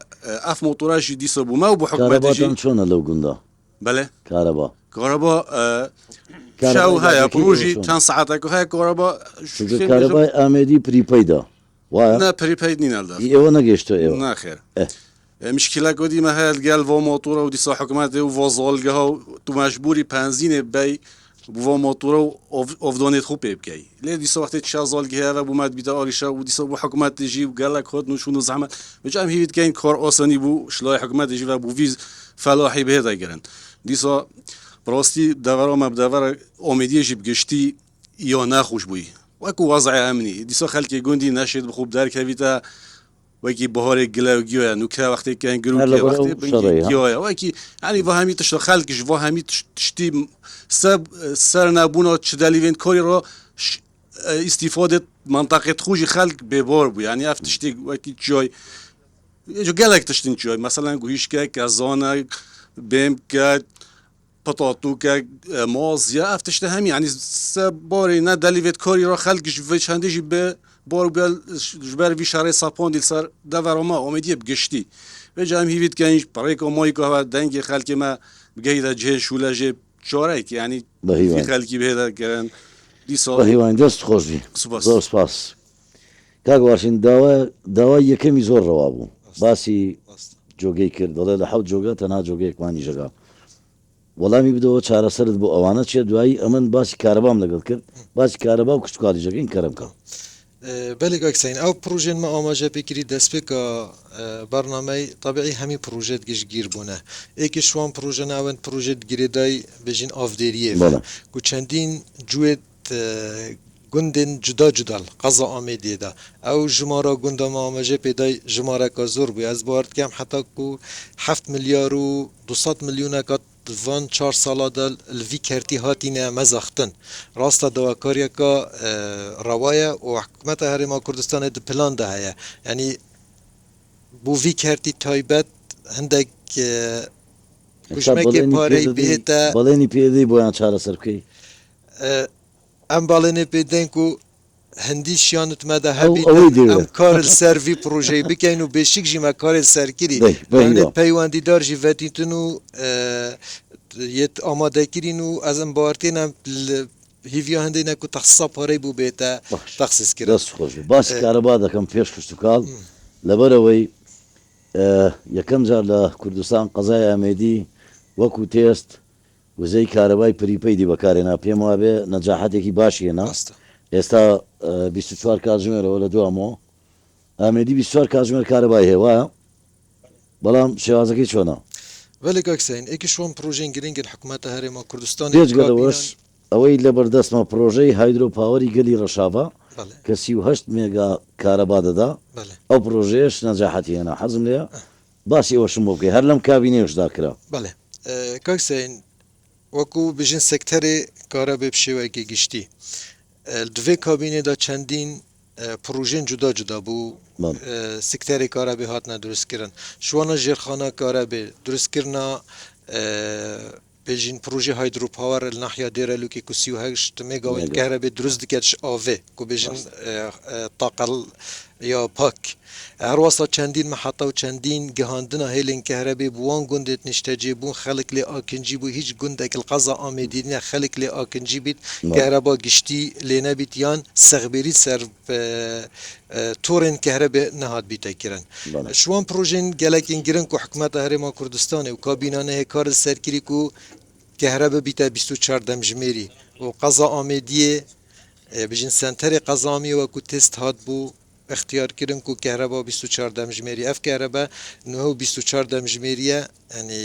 ev motora jî dîsa bû me û bu hikûmetê jî çona lew gunda belê karaba şew heye projî çend saetek heye karabay Amedî prîpeyda ne prîpeyd nîn elde ew negeşto ew naxêr مشكلة قدي ما هاد قال فو موتورة ودي صح حكومات وفو زالجها تو مجبوري بنزين بي بو موتورة وفدونيت خوبي بكي ليه دي صح تشا زالجها وبو ماد بيتا أريشة ودي صح حكومات تجي وقال لك خد نشونو زعما بجام هيفيت كاين كار أصلي بو شلاي حكومات تجي وبو فيز فلاحي بهذا يقرن دي صح براستي دورة ما بدورة أميدية جيب جشتي يا ناخوش بوي وأكو وضع أمني دي صح خلك جندي نشيد بخوب دار كفيتا وکی بهار گلاوگیه نوکه وقتی که این گروه وقتی بنگیه وکی یعنی وهمی تشت خلقش وهمی تشتی سر نبونا چه دلیوین کاری را استفاده منطقه خوشی خلق ببار بو یعنی افتشتی وکی جای جو گلک تشتین جای مثلا گویش که کزانه بیم که پتاتو که ماز یا افتشته همی یعنی سباری نه دلیوین کاری را خلقش و چندیشی به بار بیال جبر وی شهر ساپون دیل سر دورما امیدی بگشتی و جام هیوید که این برای که مایی که هوا دنگ خلکی ما بگیده جه شوله جه چاره که یعنی فی خلکی بهده کردن دیسا بهیوان دست خوش بی زور سپاس کاغ واشین داوا یکمی زور روابو باسی جوگی کرد داله لحوت جوگا تنها جوگی اکمانی جگا وڵامی بدەوە چارەسەرت بۆ ئەوانە چێ دوایی ئەمن باسی کارەبام لەگەڵ کرد باسی کارەبا و کشتکاری جەکەین کەرم کە بله گاکسین او پروژه ما آماده بکری دست بکا برنامه طبیعی همی پروژه گیش گیر بونه ایک شوان پروژه نوان پروژه گیری دای بجین آفدریه و کو چندین جوید گندن جدا جدا قضا آمیدی دا او جمارا گنده ما آماده پیدای جمارا که زور بی از بارد کم حتی کو 7 میلیارد و 200 میلیون که وان 4 ساله دل الوی کرتی هاتینه مزاختن راستا دواکاریه که روایه و حکومت هرما کردستان ده پلان ده هیا یعنی بو وی کرتی تایبت هندک کشمک پاره بهتا بالینی پیدی بویان چاره سر بکی ام بالینی پیدن کو هندیش یانت مده هبید ام کار سروی پروژه بکنو بشک جیما کار سرکری یعنی پیوندی دار جیوتیتونو یت آماده کرینو از ام بارتینم هیویا هندی نکو تخصص پاره بو بیتا تخصیص کرد دست خوش باس کاربا دکم پیش کشتکال لبروی یکم جار لکردستان قضای آمیدی وکو تست وزي كهرباء بريبيدي بكارنا بيما به نجاحاتك باشينا استا 24 کاتژمێر ولا دوامۆ ئامێدی 24 کاتژمێر کارەبای هێوایە بەڵام شێوازەکەی چۆنە ولی کاکسین ئێکی شۆن پرۆژین گرنگن حکوومەتە هەرێما کوردستان پێشگەلەوەش ئەوەی لە بەردەستمە پرۆژەی هایدرۆ پاوەری گەلی ڕەشاڤە بله کە 38 مێگا کارەبا دەدا بله ئەو پرۆژەیەش نەجاحەتی هێنا حەزم لێە باسی ئەوەشم بۆ بکەی هەر لەم کابینێشدا کرا بله کاکسین وەکو بژین سەکتەرێ کارە بێ پشێوەیەکی گشتی دوێ کابینێدا چەندین پروژین جدا جدا بوو سکتەری کارە بێ هاتنە دروستکردن شوانە ژێرخانە کارە بێ دروستکردنا بێژین پروژه هایدروپاور ناحیه دیره لوکی کو 38 مگاوات کهربا دروست دکتش آوه کو بێژین طاقل یا پاک هر واسه چندین محطه و چندین گهاندنا هیلین کهربی بوان گندت نشتجی بون خلق لی آکنجی بو هیچ گندک القضا آمیدین خلق لی آکنجی بیت کهربا گشتی لی نبیت یان سغبری سر تورن کهربا نهاد بیت کرن شوان پروژین گلک انگرن کو حکومت هرما کردستان و کابینانه کار سرکری کو کهربا بیت 24 دمجمری و قضا آمیدیه بجین سنتر قضامی و کو تست هات بو اختیار کردن کو کهربا 24 دمجمری اف کهربا نو 24 دمجمریه یعنی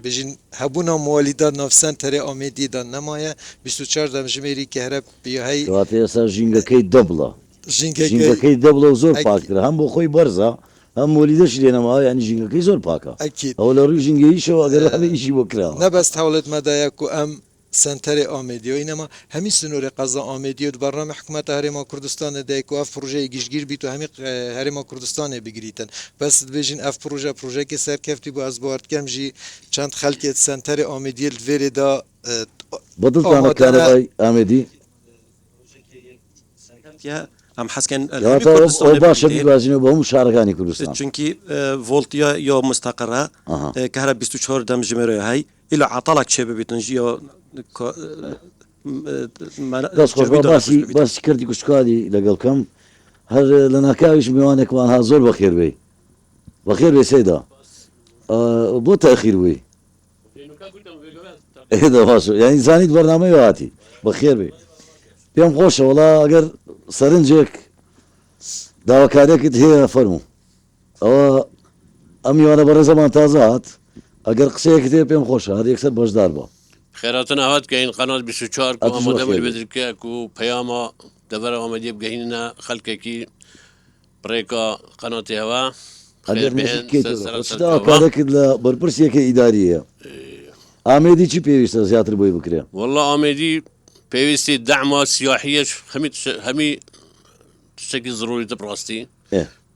بجین هبونا موالیدا نفسن تری آمیدی دان نمایه 24 دمجمری کهرب بیای کواتی اصلا جینگکی دبلا جینگکی دبلا و زور پاک کرد هم بو خوی برزا هم مولیدش لی نمایه یعنی جینگکی زور پاکه اکید اولا روی جینگیش و اگر همه ایشی بکره نبست حولت مدایا کو ام سنتر آمیدی و اینما همین سنور قضا آمیدی و برنامه حکومت هرما کردستان ده کو اف پروژه گیشگیر بی تو همین هرما کردستان بگیریتن بس بجین اف پروژه که سرکفتی با از بارد کم جی چند خلک سنتر آمیدی الویری دا بدل تانا کاربای آمیدی ام حسکن او باشه بیوازینه با مشارکانی کردستان چونکی ولتیا یا مستقره کهرب 24 دمجمری های إلى عطلك شباب بتنجيو دەست خۆش باسی کردی کوشکادی لەگەڵکەم هەر لە ناکاویش میوانێکوانها زۆر بەخێر بێ بەخێر بێ سێدا بۆ تاخیر بووی باش یعنی زانیت بەرنامەی هاتی بەخێر بێ پێم خۆشە وڵا ئەگەر سەرنجێک داواکارێکت هەیە فەرموو ئەوە ئەم میوانە بەڕێزەمان تازە هات اگر قسەیەکت هەیە پێم خۆشە هەر یەکسەر بەشدار بە خيراتنا هات كاين قناة 24 كو أما دبل بدركا كو بياما دبر أما ديب جاينا خلككي بريكا قناة هوا خير بهن سلسلة كذا كده بربرسية كإدارية آمدي شو بيويست زيادة بوي بكرة والله آمدي بيويست دعم سياحية همي تشكي ضروري تبراستي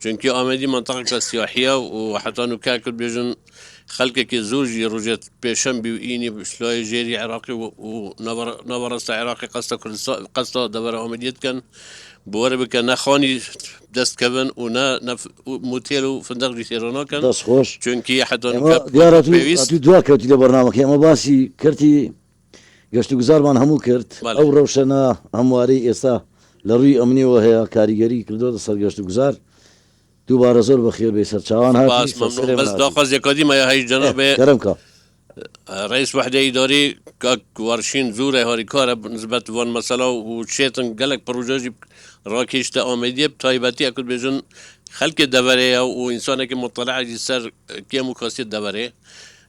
چونكي آمدي منطقة سياحية وحتى نكاكل بيجن خلقك زوجي رجت بشنبي وإيني بشلاي جيري عراقي ونورست عراقي قصة دبر عمليات كان بورب كان نخاني دست كفن ونا موتيلو فندق جيتيرانا كان دست خوش چونكي حتى دياراتو دوا كوتي لبرنامج اما باسي كرتي گشتو گزارمان همو کرد او روشنا همواري اسا لروي امني وهي كاريگري كردو سر گشتو گزار دوباره زور بخير بيسر شاوان هاتي بس ممنون بس داخل زكادي ما هي جناب كرمك رئيس وحده اداري كاك ورشين زوره هاري كار بالنسبه وان مساله وشيتن قالك بروجي راكيش تا اميديه بتايبتي اكل بيجن خلق دبره وانسانك مطلع يسر كيمو كاسيت دبره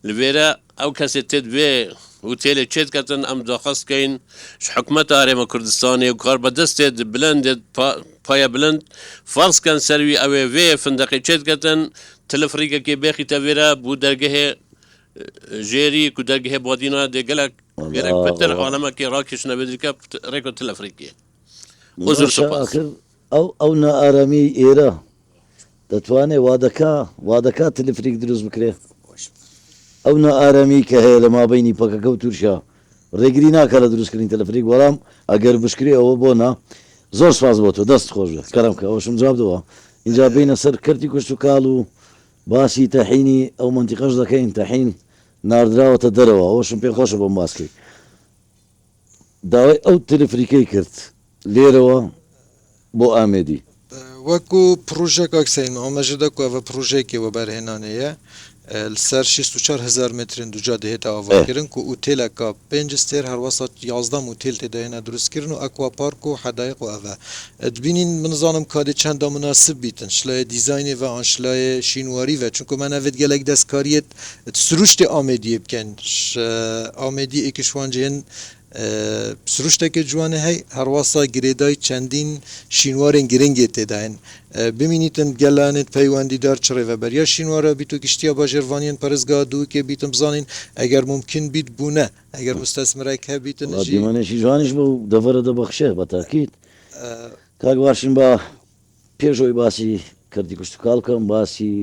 لفيرا او كاسيت بي وتيلي تشيت كاتن ام داخص كاين حكومه هرم كردستاني وكار بدست بلند بايا بلند فرض كان سروي او في فندقي تشيت كاتن تلفريكا كي باخي تفيرا بو درجه جيري كو درجه بودينا دي قالك بتر عالمه كي راكش نبدركا ريكو تلفريكي وزر سباس او نا ارامي ايرا تتواني وادكا تلفريك دروز بكري او نا ارامي كهي لما بيني باكا وتورشا ريغرينا كلا دروز كرين تلفريك ولام اگر بشكري او بونا زور سواز بوتو دست خوش كلامك او شم جواب دوا اینجا بين سر كرتي كشتو كالو باسي تحيني او منطقه دكاين تحين ناردراوة الدروا او شم بين خوش بمباسكي داوي او تلفريكي كرت ليروا بو آمدي وكو بروجه كاكسين امجدا كو و بروجه كي و برهنانيه السر 64000 متر دوجا دهت آوا کردن کو اوتیل کا 5 استر هر وسط 11 اوتیل تدهنا درست کردن و اکوا پارک و حدائق و اوا دبینین منظانم کادی چند مناسب بیتن شلای دیزاین و انشلای شینواری و چون که من اوید گلک دستکاریت سروشت آمدی بکن آمدی اکشوان جهن سروشتێکی جوانە هەی هەروەسا گرێدای چەندین شینوارên گرنگێ تێداین ببینیتن گەلانێت پەیوەندیدار چ ڕێڤەبەریە شینوارە بیت و گشتیا باژێڕوانیان پەرزگا دووکێ بیتم بزانین ئەگەر ممکن بیت بوونە ئەگەر مستەسمرێک هەبیتن دیمانێکی جوانیش بوو دەڤەرە دەبەخشێ بە تاکید کاک باشین بە پێشەوەی باسی کردی کوشتتوکاڵ بکەم باسی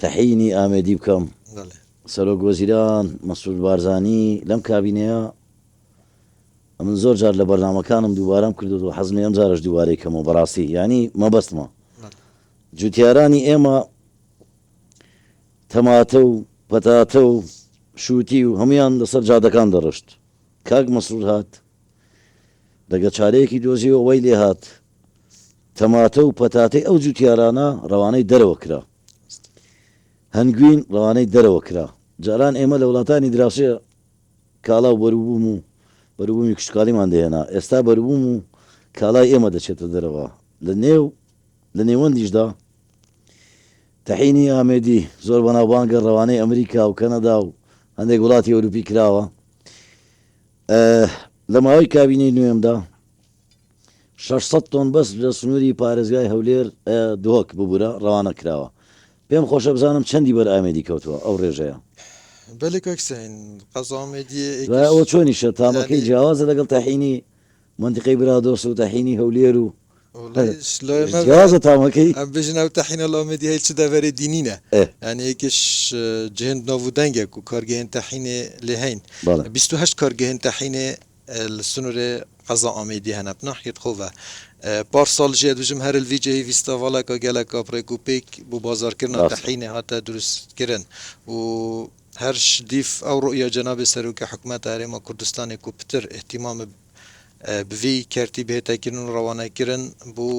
تەحینی ئامێدی بکەم سەرۆک وەزیران مەسعود بارزانی لەم کابینەیە من زۆر جار لە بەرنامەکانم دووبارەم کردو و حەزمی ئەم جارش دووارەی کەمەوە بەڕاستی ینی مەبەستمە جوتیارانی ئێمە تەماتە و پەتاتە و شووتی و هەمویان لەسەر جادەکان دەڕشت کاک مەسعود هات لەگە چارەیەکی دۆزیەوە وەی لێ هات تەماتە و پەتاتەی ئەو جوتیارانە ڕەوانەی دەرەوە کرا هەنگوین ڕەوانەی دەرەوە کرا جاران ئێمە لە وڵاتانی دراوسێ کاڵا و بەروبووم و بەروبوومی کشتکاڵیمان دێنا ئێستا بەروبووم و کاڵای ئێمە دەچێتە دەرەوە لە نێوەندیشدا تەحینی ئامێدی زۆر بەناوبانگە ڕەوانەی ئەمریکا و کەنەدا و هەندێک وڵاتی ئەوروپی کراوە لە ماوەی کابینەی نوێمدا 600 تۆن بەس لە سنووری پارێزگای هەولێر دۆک ببوورە ڕەوانە کراوە پێم خۆشە بزانم چەندی بەر ئامێدی کەوتووە ئەو ڕێژەیە بەێ کاکسین قەزامێدی ئەوە چۆنیشە تامەکەی جیاوازە لەگەڵ تەحینی منتیقەی برادۆس و تەحینی هەولێر و جیاوازە تامەکەی ئەم بژنە و تەحینە لامێدی هەیە چ دەڤەرێ دینینە ینی یەکیش جهێن ناودەنگێک و کارگەهێن تەحینێ لێ هەین 28 کارگەهێن تەحینێ لە سنوورێ قەزا ئامێدی هەنە بناحیت خۆڤە پارسال جێ دژم هەر الڤیجە ویستاڤالەکە گەلەکە پرێکوپێک بۆ بازارکردنا تەحینێ هاتە دروستکردن و هەرش دیف ئەو ڕۆیە جەنابێ سەرۆکە حکوومەتە هەرێما کوردستانی و پتر احتیمام بڤی کەرتی بهێتەکردن و ڕەوانەکردن بۆ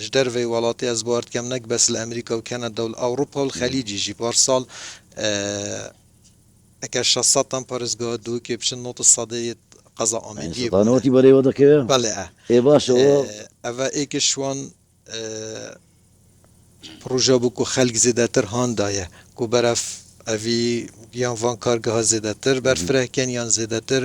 ji dervê welatê ez bar dikem nek bes li Amerîka û Kanada û Ewropa û Xelîcî jî parsal eker 600 parêzgeha dûkê biçin not sadeyê qeza Amêdiyê قانوتی بەرەوە دەکەوێت belê ێ باشەوە ev êkê şwan proje bû ku xelk zêdetir handaye ku beref evî yan van kargeha zêdetir berfirehken yan zêdetir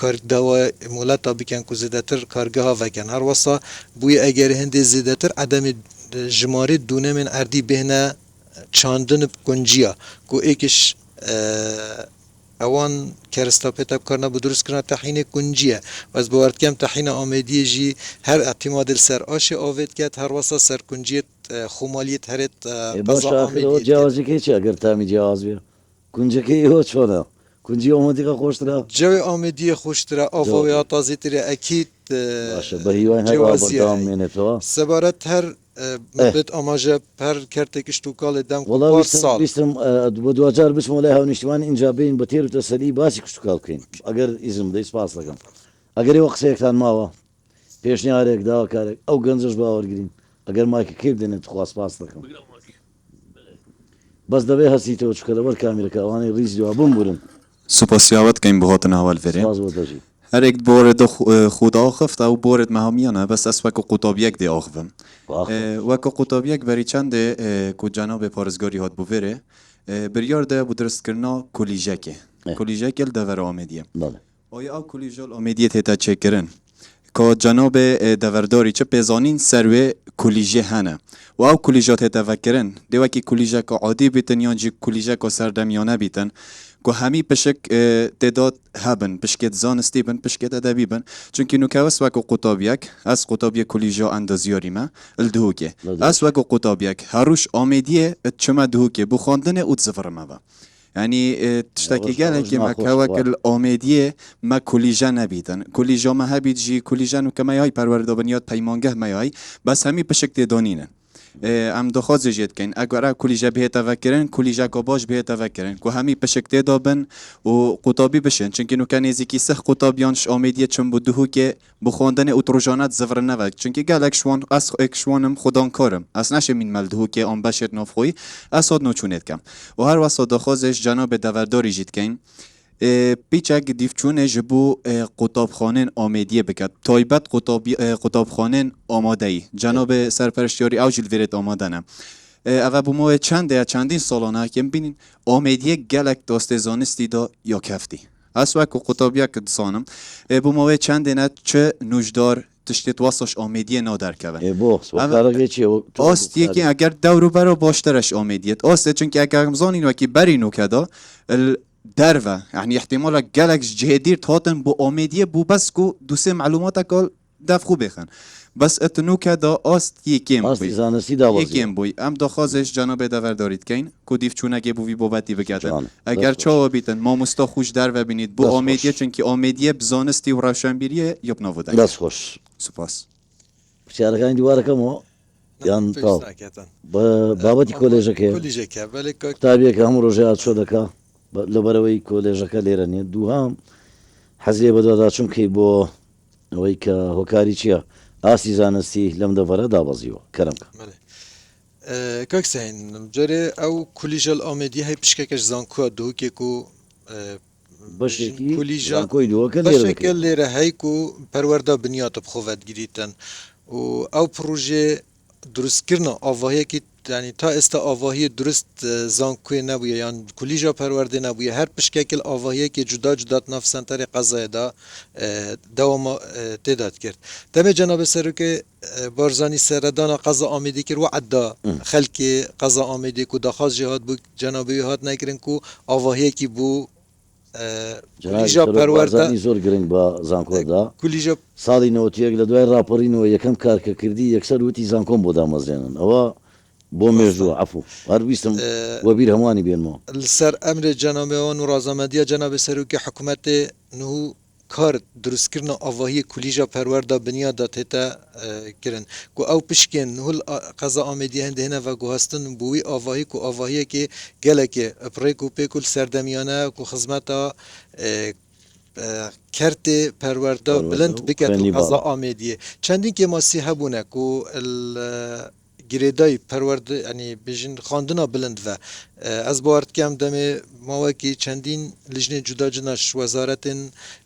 kardawa moleta bikin ku zêdetir kargeha veken her wesa bûye eger hindê zêdetir edemê jimarê dûnemên erdî bêhne çandin kunciya ku êkiş ewan keristapêta karna bi durustkirina tehînê kunciye ez bawerdikem tehîna Amêdiyê jî her ehtimadê ser aşê avêt ket her wesa ser kunciyê xûmaliyet herêt ciyawazîkê çi eger tamî ciyawaz bê kuncekê îho çona kuncî Amêdîka xweştira cewê Amêdiyê xweştira ava wê hata zêtirê ekîd بە هیوان هەڵێنێتەوە سەبارەت هەر بێت ئاماژە هەر کارتێکی شتوکاڵێ دەم ویستم بە دوجار بچمە لای هاونیشتوانی اینجا بین بە تێر و تەسەلی باسی کشتتوکاڵ بکەین ئەگەر ئیزم دەی سپاس دەکەم ئەگەر ئێوە قسەیەکتان ماوە پێشنیارێک داواکارێک ئەو گەنجش باوەرگرین ئەگەر مایکە کێ بدێنێت خوا سپاس دەکەم بەس دەبێ هەستیتەوە چکە لەبەر کامیرەکە ئەوانەی ڕیز جواب بمبورن سوپاسیاوت کەین بهاتن هەواڵڤێرێ هەرێک بۆرێت خودا خفت ئەو بۆرێت مەهامیانە بەس ئەس وەکو قوتابیەک دێ ئاخڤم وەکو قوتابیەک بەری چەندێ کو جانابێ پارێزگاری هات بوێرێ بریار دەیە بۆ دروستکردنا کولیژەکێ کولیژەکێ دەڤەرە ئامێدیە ئایا ئەو کولیژۆل ئامێدیە تێتە چێکردن کە جانابێ دەڤەرداری چه پێزانین سەروێ کولیژێ هەنە و ئەو کولیژە تێتەڤەکردن دێوەکی کولیژەکە عادی بیتن یان جی کولیژەکە سەردەمیانە بیتن کو هەمی پشک تێداد هەبن پشکێت زانستی بن پشکێت ئەدەبی بن چونکی نوکەوەس وەکو قوتابیەک ئەس قوتابیە کولیژە ئەندازیاریمە دهوکێ ئەس وەکو قوتابیەک هەروش ئامێدیە چمە دهوکێ بۆ خواندنێ ئوت زفرمەوە ینی تشتێکی گەلێکی مەکەوەک ئامێدیە مە کولیژە نەبیتن کولیژە مە هەبیت ژی کولیژە نوکەمەیای پەروەردەبنیات پەیمانگەه مەیای بەس هەمی پشک تێدانینن ئەم دخوازێ ژێتکەین ئەگەرە کولیژە بهێتەڤەکردن کولیژەکە باش بهێتەڤەکردن کو هەمی پشک تێدا بن و قوتابی بشن چونکی نوکە نێزیکی سەخ قوتابیانش ئامێدیە چم بۆ دهوکێ بۆ خواندنێ ئوتڕۆژانات زڤرنەڤەک چونکی گەلێک شوان ئەس شوانم خودان کارم ئەس نەشێ مین مەل دهوکێ ئەم بەشێت نافخۆی ئەساد نۆچونێتکەم و هەر وەسا دخوازێش جەنابێ دەڤەرداری ژیتکەین پیچک دیفچونه جبو قطابخانه آمادیه بکد تایبت قطابخانه آماده ای جناب سرپرستیاری اوجیل ویرت آماده نه اول بومو چندین سالانه که ببینین آمادیه گلک داست زانستی دا یا کفتی اسواك قطابيك دصانم بو موي چندنا چه نوجدار تشتیت واسش آمیدیه نادر کردن. بوس وکارگی چی؟ آست یکی اگر دورو برا باشترش آمیدیت آست چون که اگر مزانین وکی برینو کدا الدرفه يعني احتمال جالكس جهدير تاتن بو آمیدیه بو بس کو دوسه معلومات کال دفخو بخن بس اتنو کدا آست یکیم آست زانستی داوازی یکیم بوی ام داخازش جناب داور دارید کین کدیف چونگه بوی بابتی بگردن اگر چاوا بیتن ما مستا خوش در و بینید بو آمیدیه چون که آمیدیه بزانستی و روشنبیریه یب نبوده دست خوش سپاس شارکان دیواره کمو یان تاو بابتی کلیجه که کتابی که هم روزه شده که لبروی کلیجه که لیرنی دوام حزیه بدو چون که با وی که هکاری چیه آسی زانستی لم دفره داوازیو کرم که کاکسین جره او کلیجه الآمدی های پشکش زانکو دو که کو باشکی کلیجه زانکوی دو که باشکی لیره های کو پرورده بنیاد بخواد گیریتن و او پروژه درست کردن آواهی که یعنی تا است آواهی درست زانکوی نبوده یعنی کلیجا پرورده نبوده هر پشکل آواهی که جدا جدا نف سنتر قضای دا دوام تعداد کرد دم جناب سروک بارزانی سردان قضا آمیدی کرد و عدا خلق قضا آمیدی کو داخاز جهاد بو جنابی هات نکردن کو آواهی که بو کلیجا پرورده زور گرنگ با زانکو دا کلیجا سالی نوتیه گل دوای راپورین و یکم کار کردی یکسر وتی زانکون بودا مزنن اوا بو موضوع عفو هربيستم وبير هماني بين مو السر امر جناب و رازمدی جناب سروک حکومت نو کار درست کردن آواهی کلیجا پرورده بنیاد تا کرن کو او پشکن هول قضا آمدی هنده هنه و گوهستن بوی آواهی کو آواهی که گله که پریکو پیکل سردمیانه کو خدمتا کرت پرورده بلند بکت قضا آمدیه چندین که ما سی هبونه کو گریدای پرورده یعنی بیشتر خواندنا بلند و از بارد کم دم ماوکی چندین لجنه جدا جناش وزارت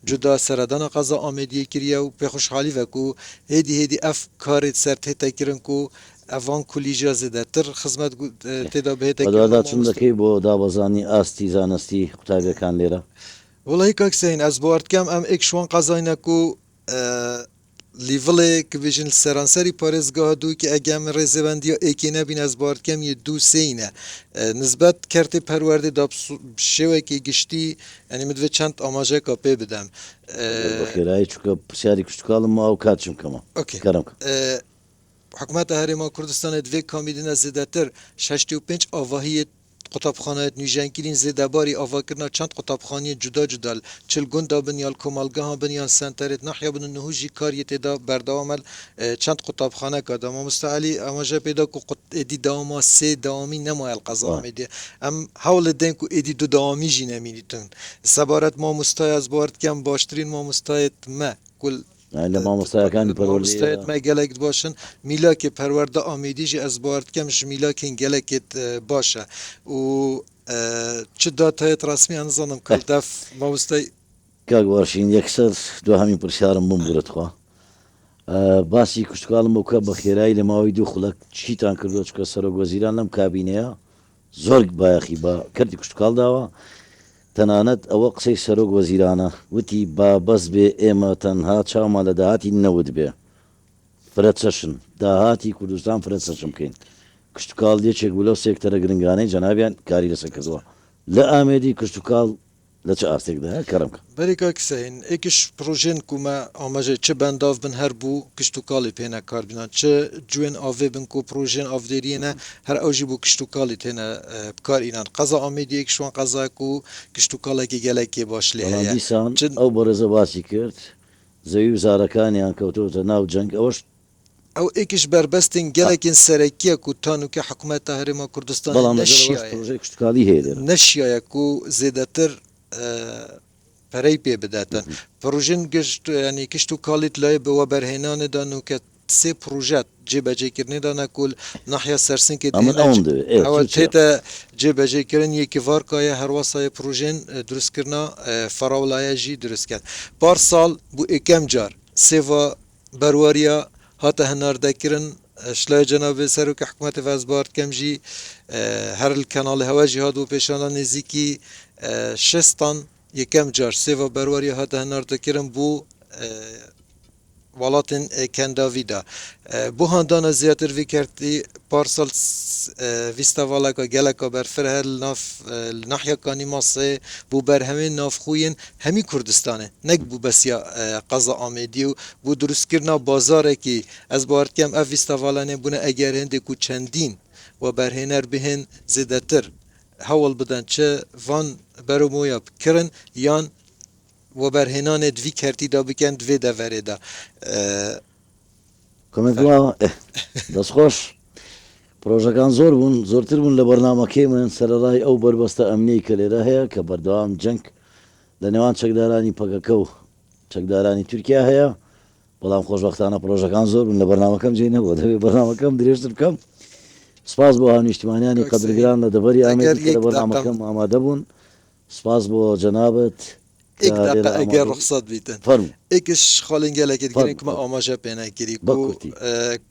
جدا سردان قضا آمدی کریه و به خوشحالی و کو هدی اف کار سرت تکرن کو اوان کلیجا زده تر خدمت تدا به تکرن. ولی چون دکی با داوزانی آستی زانستی خطابی کن لیره. والله کاکسین از بارد کم ام اکشوان قضای نکو لیول که بیشتر سرانسری پارزگاه دو که اگم رزوندی اکی نبین از بارد کم یه دو سینه نسبت کرده پرورده داب شوی که گشتی یعنی مدوی چند آماجه کپی بدم بخیرایی چون بسیاری کشتکالم ما او کاتشم کما کرم حکومت هرما کردستان دوی کامیدین از زیادتر 65 آواهی قطبخانه نیجانگیرین زده باری آوا کردن چند قطبخانه جدا جدا چل گندا بنیال کمالگاه بنیال سنترت نحیا بن نهوجی کاریت دا برداومل چند قطبخانه کردم ما مستعلی اما جا پیدا کو ادی داما سه دامی نمای القضا میده ام حول دین کو ادی دو دامی جی نمیدیتون سبارت ما مستای از بارد کم باشترین ما مستایت ما کل yani ما مستایکانی پرورده مستایت ما گلک باشن میلا که پرورده آمیدیج از بارد کمش میلا که گلکت باشه و چه داتایت رسمی انزانم کل دف ما مستای که وارشین یکسر دو همین پرسیارم بمبورد خواه باسی کشتکالم وکا بخیرایی لماوی دو خلق چی تان کردو چکا سرک وزیران لم کابینه زورگ بایخی با کردی کشتکال داوا تنانت او قصي سروق وزيرانا وتي با بس بي اما تنها تشاما لدهاتي نود بي فرتسشن دهاتي كردستان فرتسشن كين كشتكال دي چك بلو سيكتر گرنگاني جنابيان كاري لسكزوا لا امدي كشتكال لا چاستك ده كرمك بريكا كسين اكش بروجين كوما اماجه چه بنداف بن هر بو كشتوكالي بينا كاربينا چه جوين اوي بن كو بروجين اوف ديرينا هر اوجي بو كشتوكالي تينا بكار اينان قضا اميدي اك شوان قضا كو كشتوكالي كي گلكي باش لي ديسان او برزه باسي كرت زيو زاركاني ان كوتو ناو جنگ اوش او اكش بربستن گلكن سركيه كو تانو كي حكومت هرما كردستان نشيا كو زيدتر پری پی بداتن پروژن گشت یعنی کشتو کالیت لای به و برهنان دانو که سه پروژه جبهه کردن دانه کل ناحیه سرسن که اول تیتا جبهه کردن یکی وارکای هر واسای پروژن درست کردن فراولای جی درست کرد بار سال بو اکم جار سوا برواریا هات هنارده کردن اشلای جناب سروک حکومت وزبارد کم جی هر الکانال هوا جهاد و پیشانا نزیکی شستان یەکەم جار سێڤە بەروەری هاتە هەناردەکردن بۆ وڵاتên Kendavî da بۆ هەندانە زیاتر vê kertî parsal vîstevaleka geleka berfir her li nav li nahya Kanî Masê bû berhemên navxwîn hemî Kurdistanê nek bû besiya qeza Amêdî û bû durustkirina bazarekî ez bar dikim ev vîstevalanê bûne eger hindê ku çendîn we berhêner bihên zêdetir hewl bidin çi van beromoya kirin yan و برهنان دوی کرتی دا بکن دوی دوره دا کۆمنتوا دەستخۆش پرۆژەکان زۆر بوون زۆرتر بوون لە بەرنامەکەی من سەرەڕای ئەو بربەستە ئەمنی کە لێرە هەیە کە بەردەوام جەنگ لە نێوان چەکدارانی پەکەکە و چەکدارانی تورکیا هەیە بەڵام خۆشبەختانە پرۆژەکان زۆر بوون لە بەرنامەکەم جێ نەبووە دەبێت بەرنامەکەم درێژتر بکەم سپاس بۆ هاونیشتمانیانی قەدرگران لە دەبەری ئامێدی کە لە بەرنامەکەم ئامادە بوون سپاس بۆ جەنابەت ایک دقیقه اگر رخصت بیتن ایکش خالین گلکت گرین که ما آماجه پینه گیری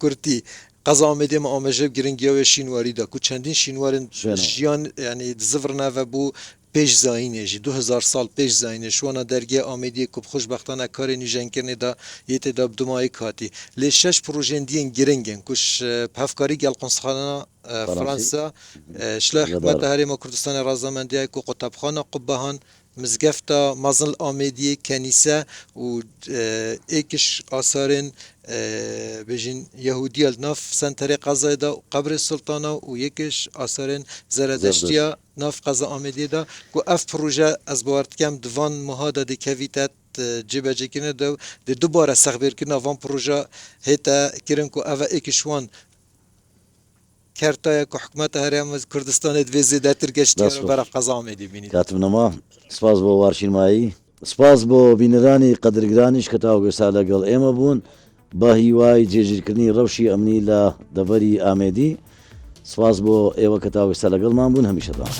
کرتی قضا آمدی ما آماجه گرین گیاوه شینواری دا که چندین شینوارن جیان یعنی زفرنه و بو پیش زاینه جی 2000 سال پیش زاینه شوانا درگه آمدی که خوشبختانه کار نیجن کرنه دا یه دا بدمای کاتی لی 6 پروژه دیگه گرینگن کش پفکاری گل قنصلخانه فرانسا شلا حکومت هرم کردستان رازمندی که قطبخانه قبهان مزگفتا مازن آمدی کنیسه و ایکش آثارن بجین یهودی ناف سنتر قضای دا قبر سلطانه و یکش آثارن زردشتیا ناف قضا آمدی دا که اف پروژه از باورد کم دوان مهادا دی کویتت جبه جکنه دا دوباره سخبیر کنه وان پروژه هیتا کرن که اوه ایکشوان کرتای که حکومت هرم کردستان دوی زیده ترگشتی رو برای قضا آمدی بینید کاتم نما سپاس بۆ وارشینمایی سپاس بۆ بینەرانی قەدرگرانیش کە تاوگەستا لەگەڵ ئێمە بوون بە هیوای جێگیرکردنی ڕەوشی ئەمنی لە دەڤەری ئامێدی سپاس بۆ ئێوە کە تاوگەستا لەگەڵمان بوون هەمیشەتان